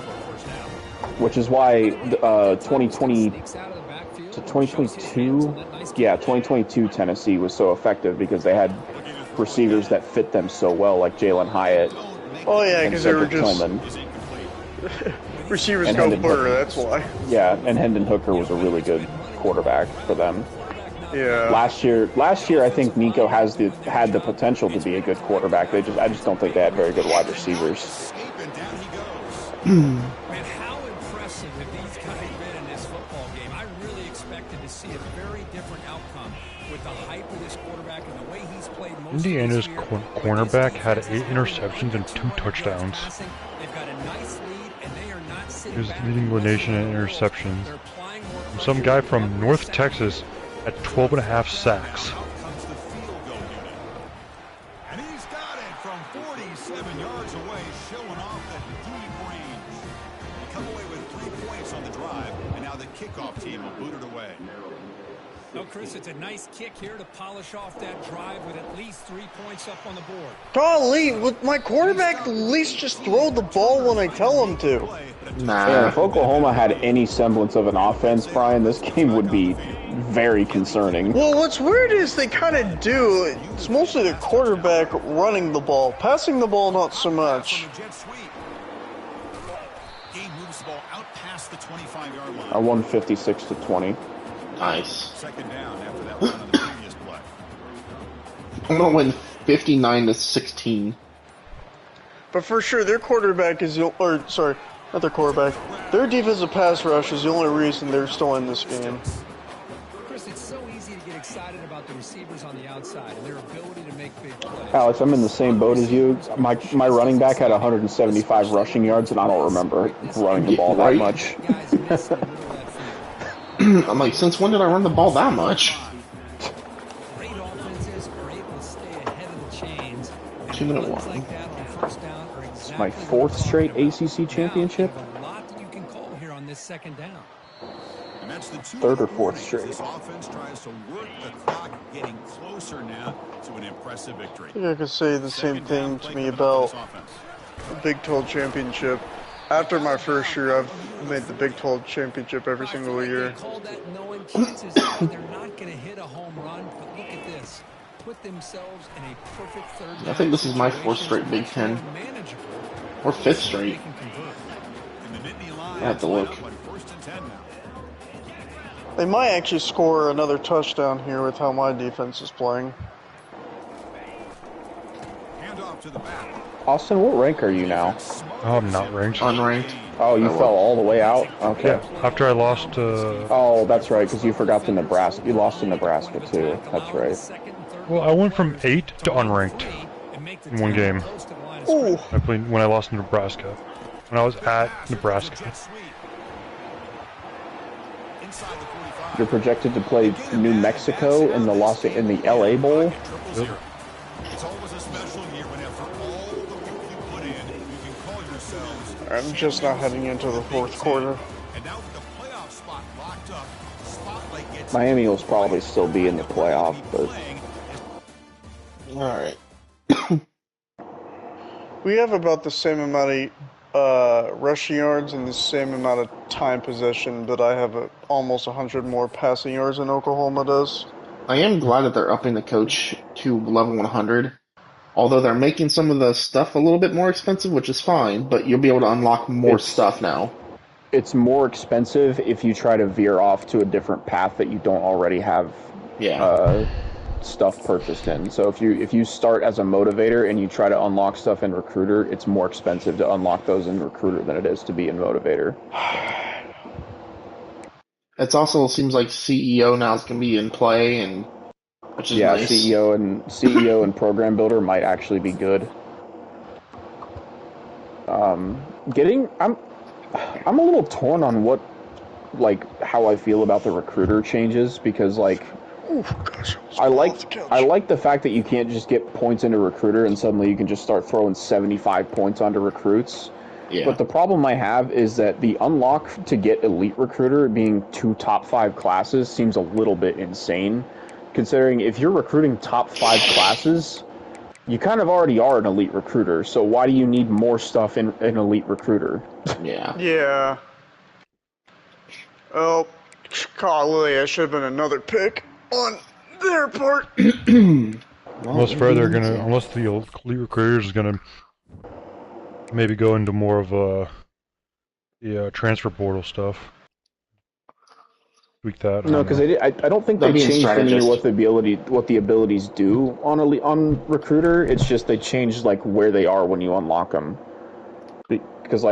which is why 2022 Tennessee was so effective, because they had receivers that fit them so well, like Jalen Hyatt. Oh yeah, because they were Cedric just Tillman. receivers And go Hendon blur. Hooker. That's why. Yeah, and Hendon Hooker was a really good quarterback for them. Yeah. Last year, I think Nico had the potential to be a good quarterback. I just don't think they had very good wide receivers. Man, how impressive have these guys been in this football game? I really expected to see a very different outcome with the hype of this quarterback and the way he's played most Indiana's of this year. cornerback had 8 interceptions and 2 touchdowns. They've got a nice lead, and they are not sitting He was back. leading the nation in interceptions. They're applying more From some guy from North Texas at 12.5 sacks. Out comes the field goal unit. And he's got it from 47 yards away, showing off that deep range. They come away with 3 points on the drive, and now the kickoff team will boot it away. No, Chris, it's a nice kick here to polish off that drive with at least 3 points up on the board. Golly, with my quarterback, at least just throw the ball when I tell him to. Nah. Yeah, if Oklahoma had any semblance of an offense, Brian, this game would be very concerning. Well, what's weird is they kind of do. It's mostly the quarterback running the ball. Passing the ball, not so much. Jet sweep. Game moves the ball out past the 25-yard line. I won 56-20. Nice. Second down after that one on the previous play. I'm gonna win 59-16. But for sure, their quarterback is, or sorry, not their quarterback. Their defensive pass rush is the only reason they're still in this game. Chris, it's so easy to get excited about the receivers on the outside and their ability to make big plays. Alex, I'm in the same boat as you. My running back had 175 rushing yards, and I don't remember running the ball that Right. much. Guys miss in the middle of that field. I'm like, since when did I run the ball that much? Great offenses are able to stay ahead of the chains. And 2-minute runs warning. like that on first down are exactly My what 4th we're straight talking about. ACC championship. Now, you have a lot that you can call here on this second down. And that's the 2 Third or fourth warnings. straight. This offense tries to work the clock, getting closer now to an impressive victory. I think I could say the same thing to me about the Big 12 championship. After my first year, I've made the Big 12 championship every single year. They call that knowing chances are they're not going to hit a home run, but look at this. Put themselves in a perfect third I think this is my 4th straight Big Ten. Or 5th straight. And the Nittany Lions I have to line look. up on 1st and 10 now. They might actually score another touchdown here with how my defense is playing. To the back. Austin, what rank are you now? Oh, I'm not ranked. Unranked. Oh, you fell all the way out? Okay. Yeah, after I lost Oh, that's right, because you forgot the Nebraska. You lost to Nebraska, too. That's right. Well, I went from 8 to unranked in one game. Ooh. When I lost to Nebraska. When I was at Nebraska. You're projected to play New Mexico in the LA Bowl? Yep. It's always a special year when after all the work you put in, you can call yourselves. I'm just not heading into the fourth quarter. And now with the playoff spot locked up, spotlight gets Miami will probably still be in the playoff, but Alright. We have about the same amount of rushing yards and the same amount of time possession, but I have almost 100 more passing yards than Oklahoma does. I am glad that they're upping the coach to level 100. Although they're making some of the stuff a little bit more expensive, which is fine, but you'll be able to unlock more stuff now. it's more expensive if you try to veer off to a different path that you don't already have stuff purchased in. So if you start as a motivator and you try to unlock stuff in Recruiter, it's more expensive to unlock those in Recruiter than it is to be in Motivator. It also seems like CEO now is going to be in play, and which is nice. CEO and Program Builder might actually be good. I'm a little torn on how I feel about the Recruiter changes, because I like the fact that you can't just get points into Recruiter and suddenly you can just start throwing 75 points onto recruits. Yeah. But the problem I have is that the unlock to get Elite Recruiter being 2 top 5 classes seems a little bit insane, considering if you're recruiting top 5 classes, you kind of already are an Elite Recruiter, so why do you need more stuff in an Elite Recruiter? Yeah. Yeah. Oh, golly, I should have been another pick on their part. Unless the Elite Recruiters is gonna maybe go into more of the transfer portal stuff. Tweak that. No, because I don't think they changed any what the abilities do on Recruiter. It's just they changed where they are when you unlock them. Because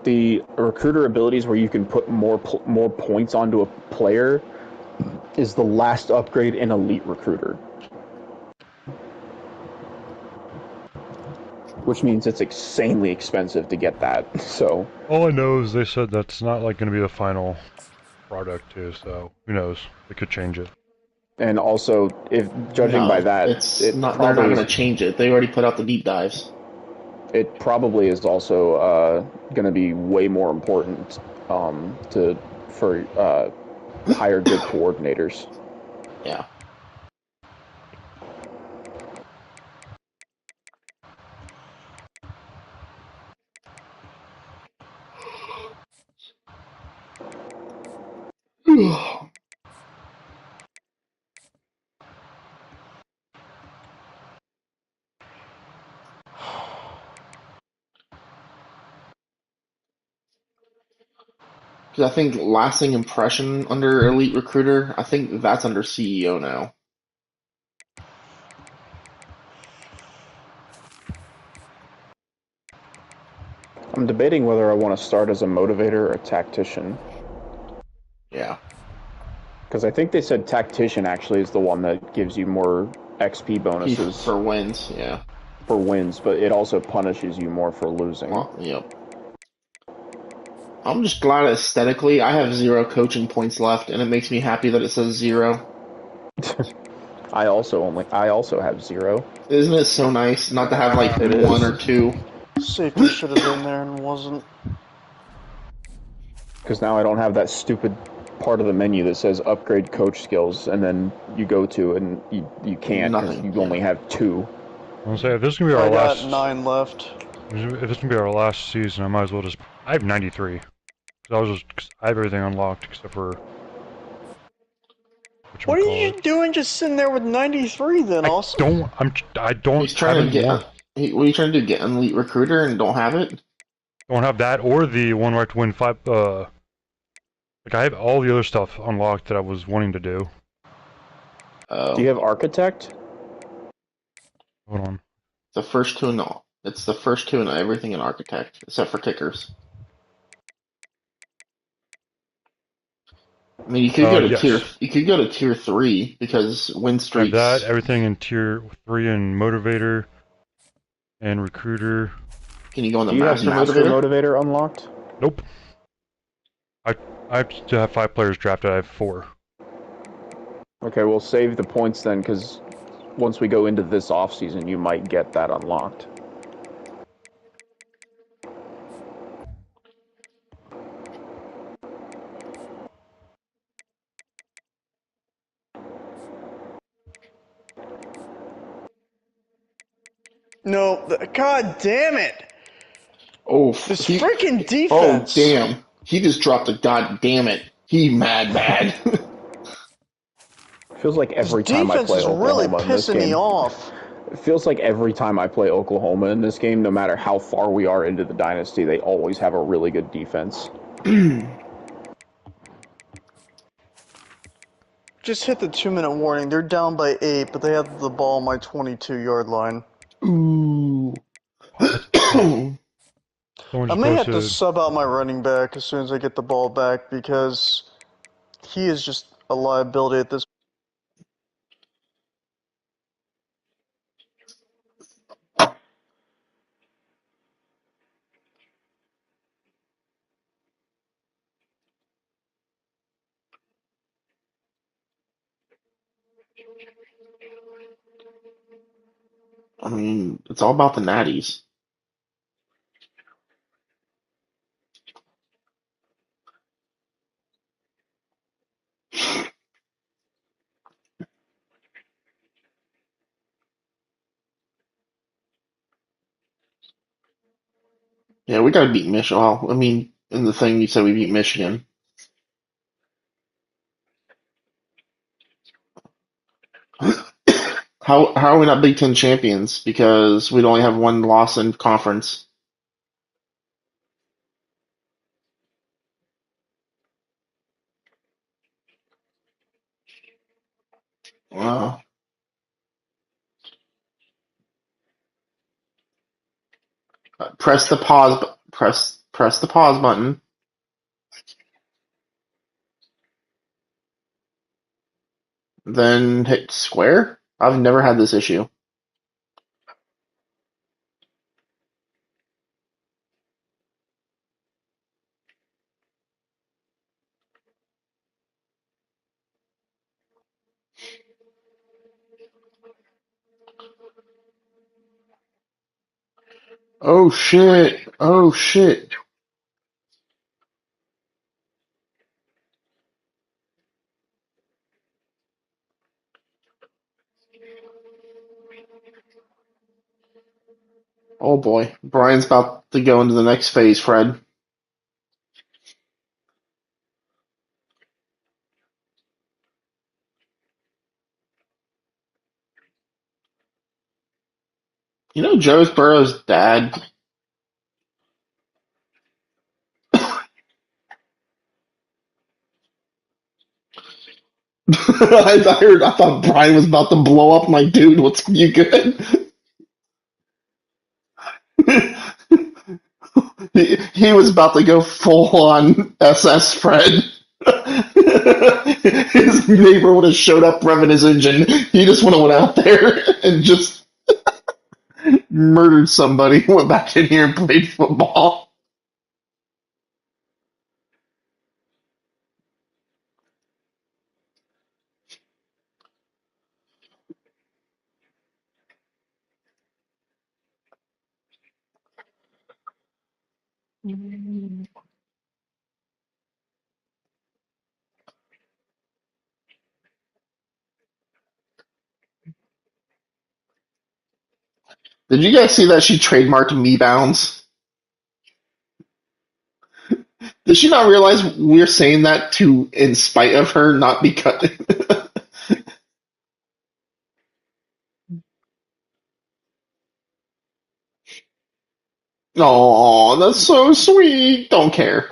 the Recruiter abilities where you can put more points onto a player is the last upgrade in Elite Recruiter. Which means it's insanely expensive to get that. So all I know is they said that's not going to be the final product too. So who knows? They could change it. And also, if judging by that, they're not going to change it. They already put out the deep dives. It probably is also going to be way more important for hire good coordinators. Yeah. Because I think lasting impression under Elite Recruiter, I think that's under CEO now. I'm debating whether I want to start as a motivator or a tactician. Yeah. Because I think they said tactician actually is the one that gives you more XP bonuses. For wins, yeah. For wins, but it also punishes you more for losing. Well, yep. I'm just glad aesthetically I have 0 coaching points left, and it makes me happy that it says 0. I also have 0. Isn't it so nice not to have 1 or 2? Safety should have been there and wasn't. Because now I don't have that stupid part of the menu that says upgrade coach skills, and then you go to and you can't because you only have 2. I'll say if this is gonna be our last. I got 9 left. If this is gonna be our last season, I might as well just. I have 93. I have everything unlocked except for. What are you doing just sitting there with 93 then, also? I don't. He's trying to get. What are you trying to do? Get an Elite Recruiter and don't have it? Don't have that or the one where I have to win 5. Like I have all the other stuff unlocked that I was wanting to do. Do you have Architect? Hold on. The first two in all. It's the first two in everything in Architect, except for kickers. I mean, Yes. you could go to tier 3 because win I have that, streaks. everything in tier 3 and motivator and recruiter. Can you go on the Do you have Master motivator? Motivator unlocked? Nope. I still have 5 players drafted. I have 4. Okay, we'll save the points then, because once we go into this offseason, you might get that unlocked. No, God damn it! Oh, This freaking defense. Oh, damn. He just dropped a god damn it. He mad. Feels like every time I play Defense is really Oklahoma in this pissing me game. off. It feels like every time I play Oklahoma in this game, no matter how far we are into the dynasty, they always have a really good defense. Just hit the 2-minute warning. They're down by 8, but they have the ball on my 22-yard line. Ooh. Someone I just may have to posted. sub out my running back as soon as I get the ball back because he is just a liability at this. I mean, it's all about the natties. Yeah, we gotta beat Michigan. Well, I mean, in the thing you said we beat Michigan. How are we not Big Ten champions? Because we'd only have one loss in conference. Wow. Press the pause. Press the pause button. Then hit square. I've never had this issue. Oh shit. Oh shit. Oh boy. Brian's about to go into the next phase, Fred. You know Joe Burrow's dad? I thought Brian was about to blow up. I'm like, dude, what's you good? he was about to go full on SS Fred. His neighbor would have showed up revving his engine. He just would have went out there and just murdered somebody. Went back in here and played football. Did you guys see that she trademarked Me Bounds? Did she not realize we're saying that to in spite of her, not because? Oh, that's so sweet. Don't care.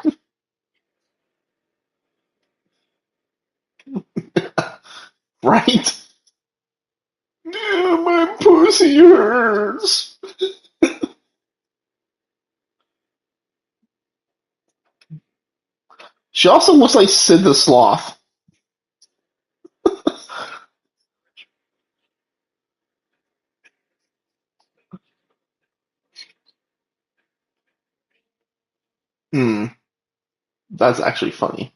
Right? Yeah, my pussy hurts. She also looks like Sid the Sloth. Hmm, that's actually funny.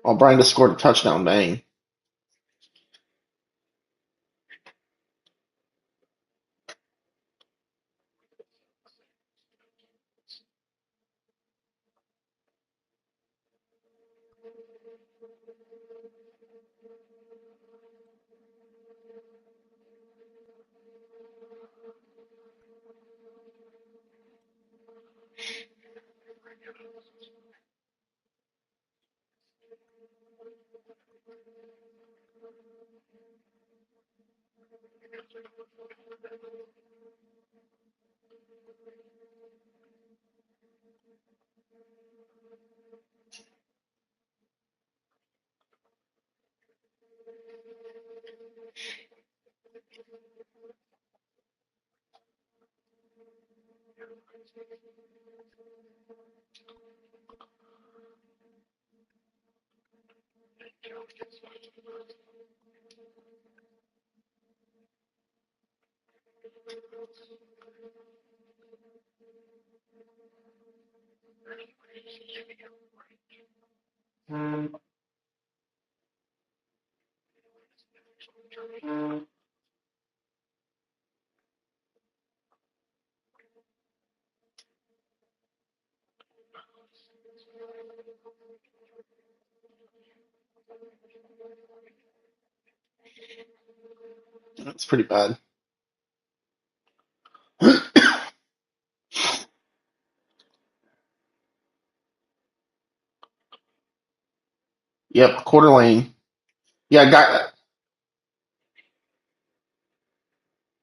Oh, Brian just scored a touchdown, dang. That's pretty bad. Yep, quarter lane. Yeah,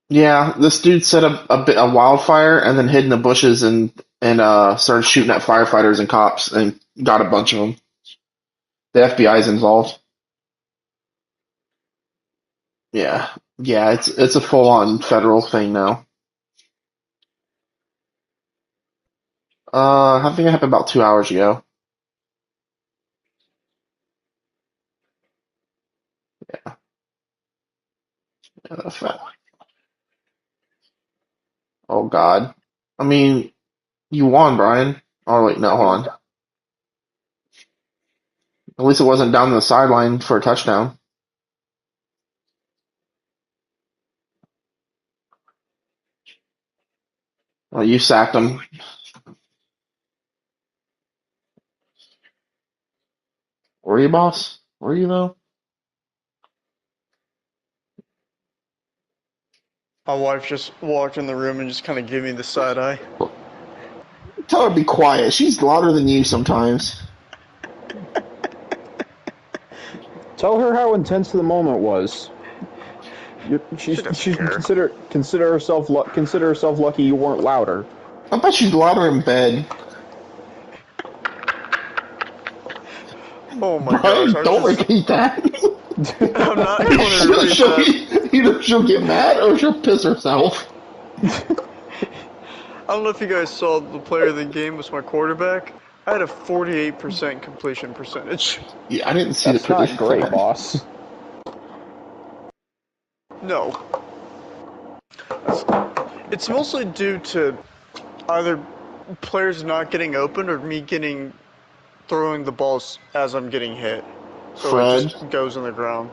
yeah. This dude set up a wildfire and then hid in the bushes and started shooting at firefighters and cops and got a bunch of them. The FBI is involved. Yeah, yeah. It's a full on federal thing now. I think it happened about 2 hours ago. Yeah, oh God. I mean, you won, Brian. Oh wait, no, hold on. At least it wasn't down the sideline for a touchdown. Well, you sacked him. Were you, boss? Were you though? My wife just walked in the room and just kind of gave me the side eye. Tell her to be quiet. She's louder than you sometimes. Tell her how intense the moment was. She doesn't She care. consider herself lucky you weren't louder. I bet she's louder in bed. Oh my gosh, Brian, I was don't just... repeat that. I'm not going to repeat that. Either she'll get mad or she'll piss herself. I don't know if you guys saw the player of the game was my quarterback. I had a 48% completion percentage. Yeah, I didn't see That's the not great, that. boss. No. It's mostly due to either players not getting open or me throwing the balls as I'm getting hit. So it Fred. just goes in the ground.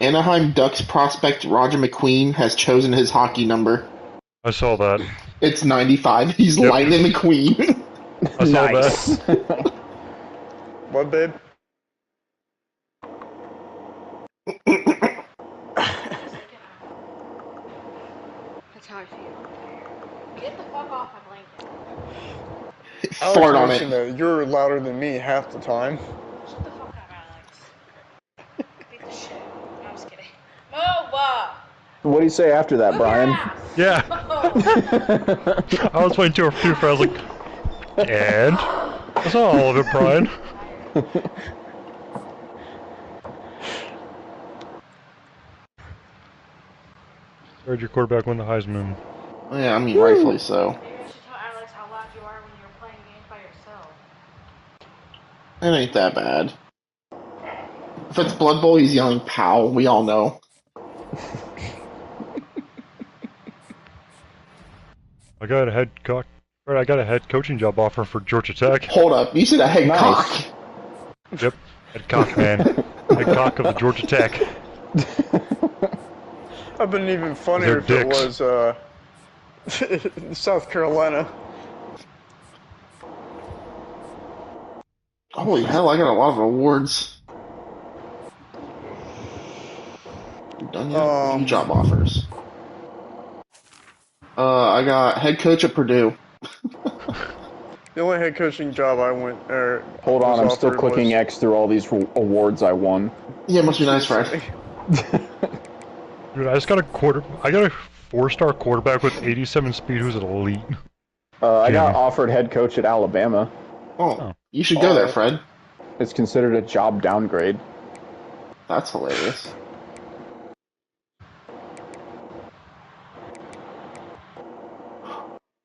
Anaheim Ducks prospect Roger McQueen has chosen his hockey number. I saw that. It's 95. He's Yep. Lightning McQueen. I saw Nice. that. What, babe? That's how I feel. Get the fuck off my blanket. Fart on Alex, it. you're louder than me half the time. Shut the fuck up, Alex. What do you say after that, Brian? Yeah. I was waiting to a few for I was like, and? That's not all of it, Brian. Heard your quarterback win the Heisman. Yeah, I mean, rightfully so. Maybe I should tell Alex how loud you are when you're playing games by yourself. It ain't that bad. If it's Blood Bowl, he's yelling "Pow." We all know. I got a head coaching job offer for Georgia Tech. Hold up, you said a head cock. Yep, head cock, man. Head cock of the Georgia Tech. I've been even funnier if it was South Carolina. Holy hell, I got a lot of awards. You done yet? Few job offers. I got head coach at Purdue. The only head coaching job I went Hold on, I'm still clicking X through all these awards I won. Yeah, it must be nice, Fred. Dude, I got a 4-star quarterback with 87 speed who's an elite. I got offered head coach at Alabama. Oh, you should go there, Fred. It's considered a job downgrade. That's hilarious.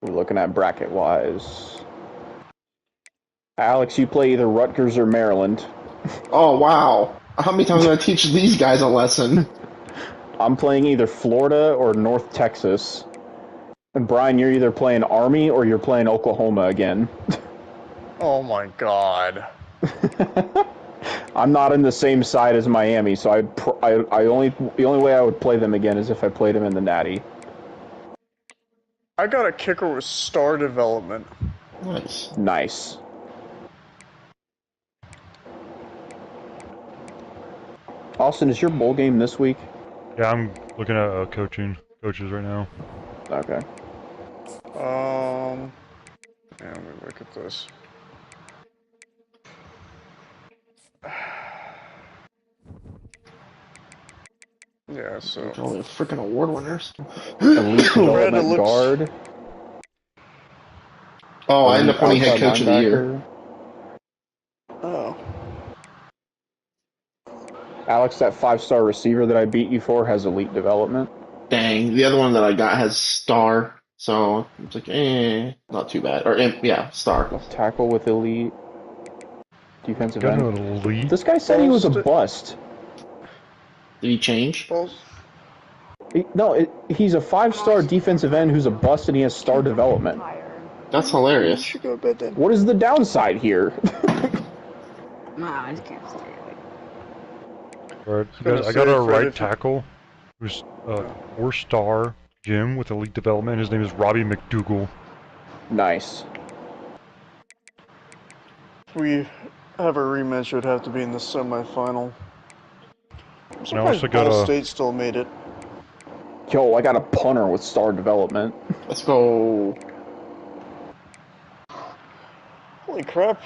We're looking at bracket-wise. Alex, you play either Rutgers or Maryland. Oh, wow. How many times do I teach these guys a lesson? I'm playing either Florida or North Texas. And Brian, you're either playing Army or you're playing Oklahoma again. Oh my god. I'm not in the same side as Miami, so the only way I would play them again is if I played them in the Natty. I got a kicker with star development. Nice. Austin, is your bowl game this week? Yeah, I'm looking at coaches right now. Okay. Yeah, let me look at this. Yeah, so all the freaking award winners. Elite development guard. Oh, I ended up winning head coach of the year. Oh. Alex, that 5-star receiver that I beat you for has elite development. Dang, the other one that I got has star, so it's like, not too bad. Or, yeah, star. Left tackle with elite. Defensive end. Elite? This guy said he was a bust. Did he change? He's a 5-star defensive end who's a bust and he has star development. That's hilarious. What is the downside here? I just can't stay awake. Alright, guys, I got a right tackle who's 4-star Jim with elite development. His name is Robbie McDougal. Nice. If we have a rematch, it would have to be in the semifinal. I'm surprised Ball State still made it. Yo, I got a punter with star development. Let's go. Holy crap.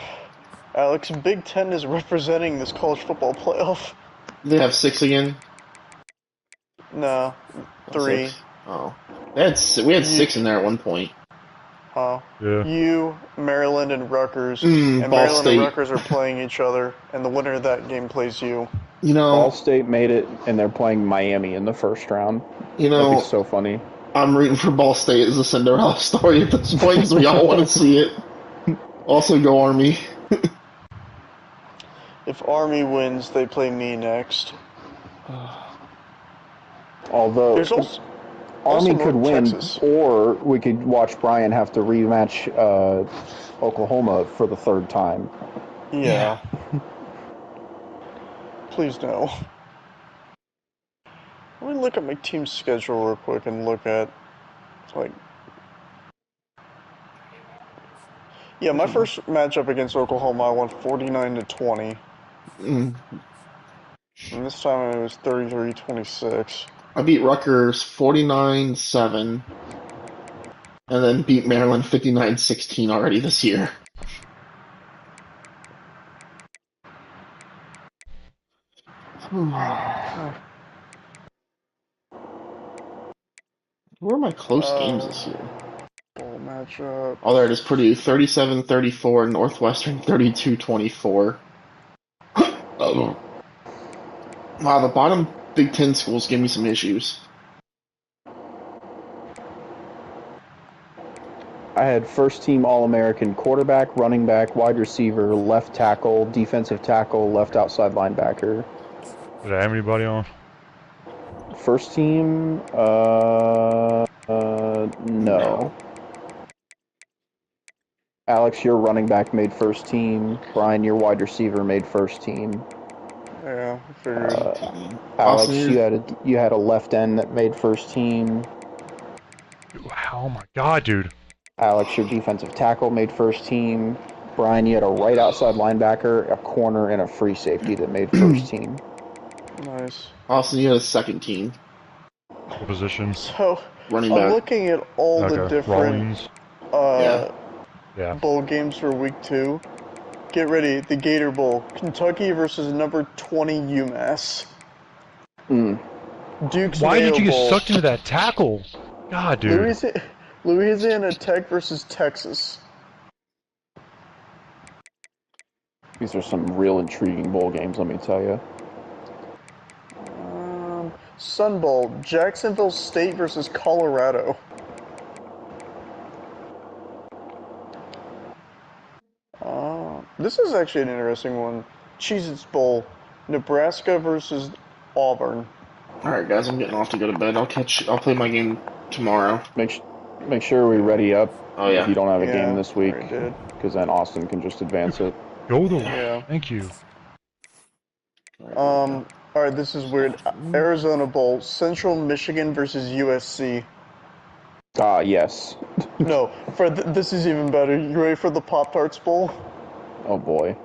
Alex, Big Ten is representing this college football playoff. They have 6 again? No, 3. 6. Oh. We had 6 in there at one point. Yeah. You, Maryland, and Rutgers. And Ball Maryland State. and Rutgers are playing each other, and the winner of that game plays you. You know, Ball State made it, and they're playing Miami in the first round. You know, that'd be so funny. I'm rooting for Ball State as a Cinderella story at this point because we all want to see it. Also, go Army. If Army wins, they play me next. Although Army could win, Texas. or we could watch Brian have to rematch Oklahoma for the 3rd time. Yeah. Please no. Let me look at my team's schedule real quick and look at, Yeah, my first matchup against Oklahoma, I won 49-20. And this time it was 33-26. I beat Rutgers 49-7. And then beat Maryland 59-16 already this year. Where are my close games this year? Bowl matchup. Oh, there it is. Purdue 37-34, Northwestern 32-24. Oh. Wow, the bottom Big Ten schools give me some issues. I had first team All-American quarterback, running back, wide receiver, left tackle, defensive tackle, left outside linebacker. Did I have anybody on? First team, no. Alex, your running back made first team. Brian, your wide receiver made first team. Yeah, I figured. Alex, Austin, you had a left end that made first team. Oh my god, dude. Alex, your defensive tackle made first team. Brian, you had a right outside linebacker, a corner, and a free safety that made first team. Nice. Austin, you had a second team. What position? So, Running I'm back. looking at all the Okay. different Yeah. bowl games for week 2. Get ready, the Gator Bowl. Kentucky versus number 20 UMass. Duke's Why Mayo did you get Bowl. sucked into that tackle? God, dude. Louisiana Tech versus Texas. These are some real intriguing bowl games, let me tell you. Sun Bowl, Jacksonville State versus Colorado. This is actually an interesting one. Cheez-Its Bowl, Nebraska versus Auburn. Alright, guys, I'm getting off to go to bed. I'll play my game tomorrow. Make sure we ready up if you don't have a game this week, because then Austin can just advance it. Go the way. Thank you. Alright, this is weird. Arizona Bowl, Central Michigan versus USC. Yes. No, this is even better. You ready for the Pop-Tarts Bowl? Oh boy.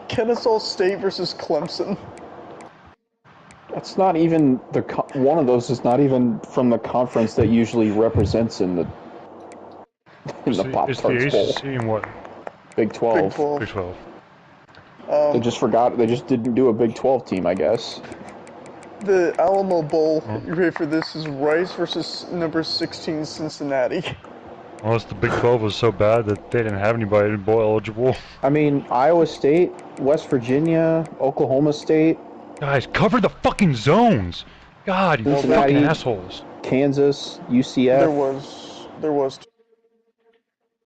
Kennesaw State versus Clemson. That's not even one of those is not even from the conference that usually represents in the Pop-Tarts Bowl. It's the ACC in what? Big 12. Big 12. They just forgot. They just didn't do a Big 12 team, I guess. The Alamo Bowl, you ready for this, is Rice versus number 16 Cincinnati. Unless the Big 12 was so bad that they didn't have anybody bowl eligible. I mean, Iowa State, West Virginia, Oklahoma State. Guys, cover the fucking zones! God, you fucking assholes. Kansas, UCF. There was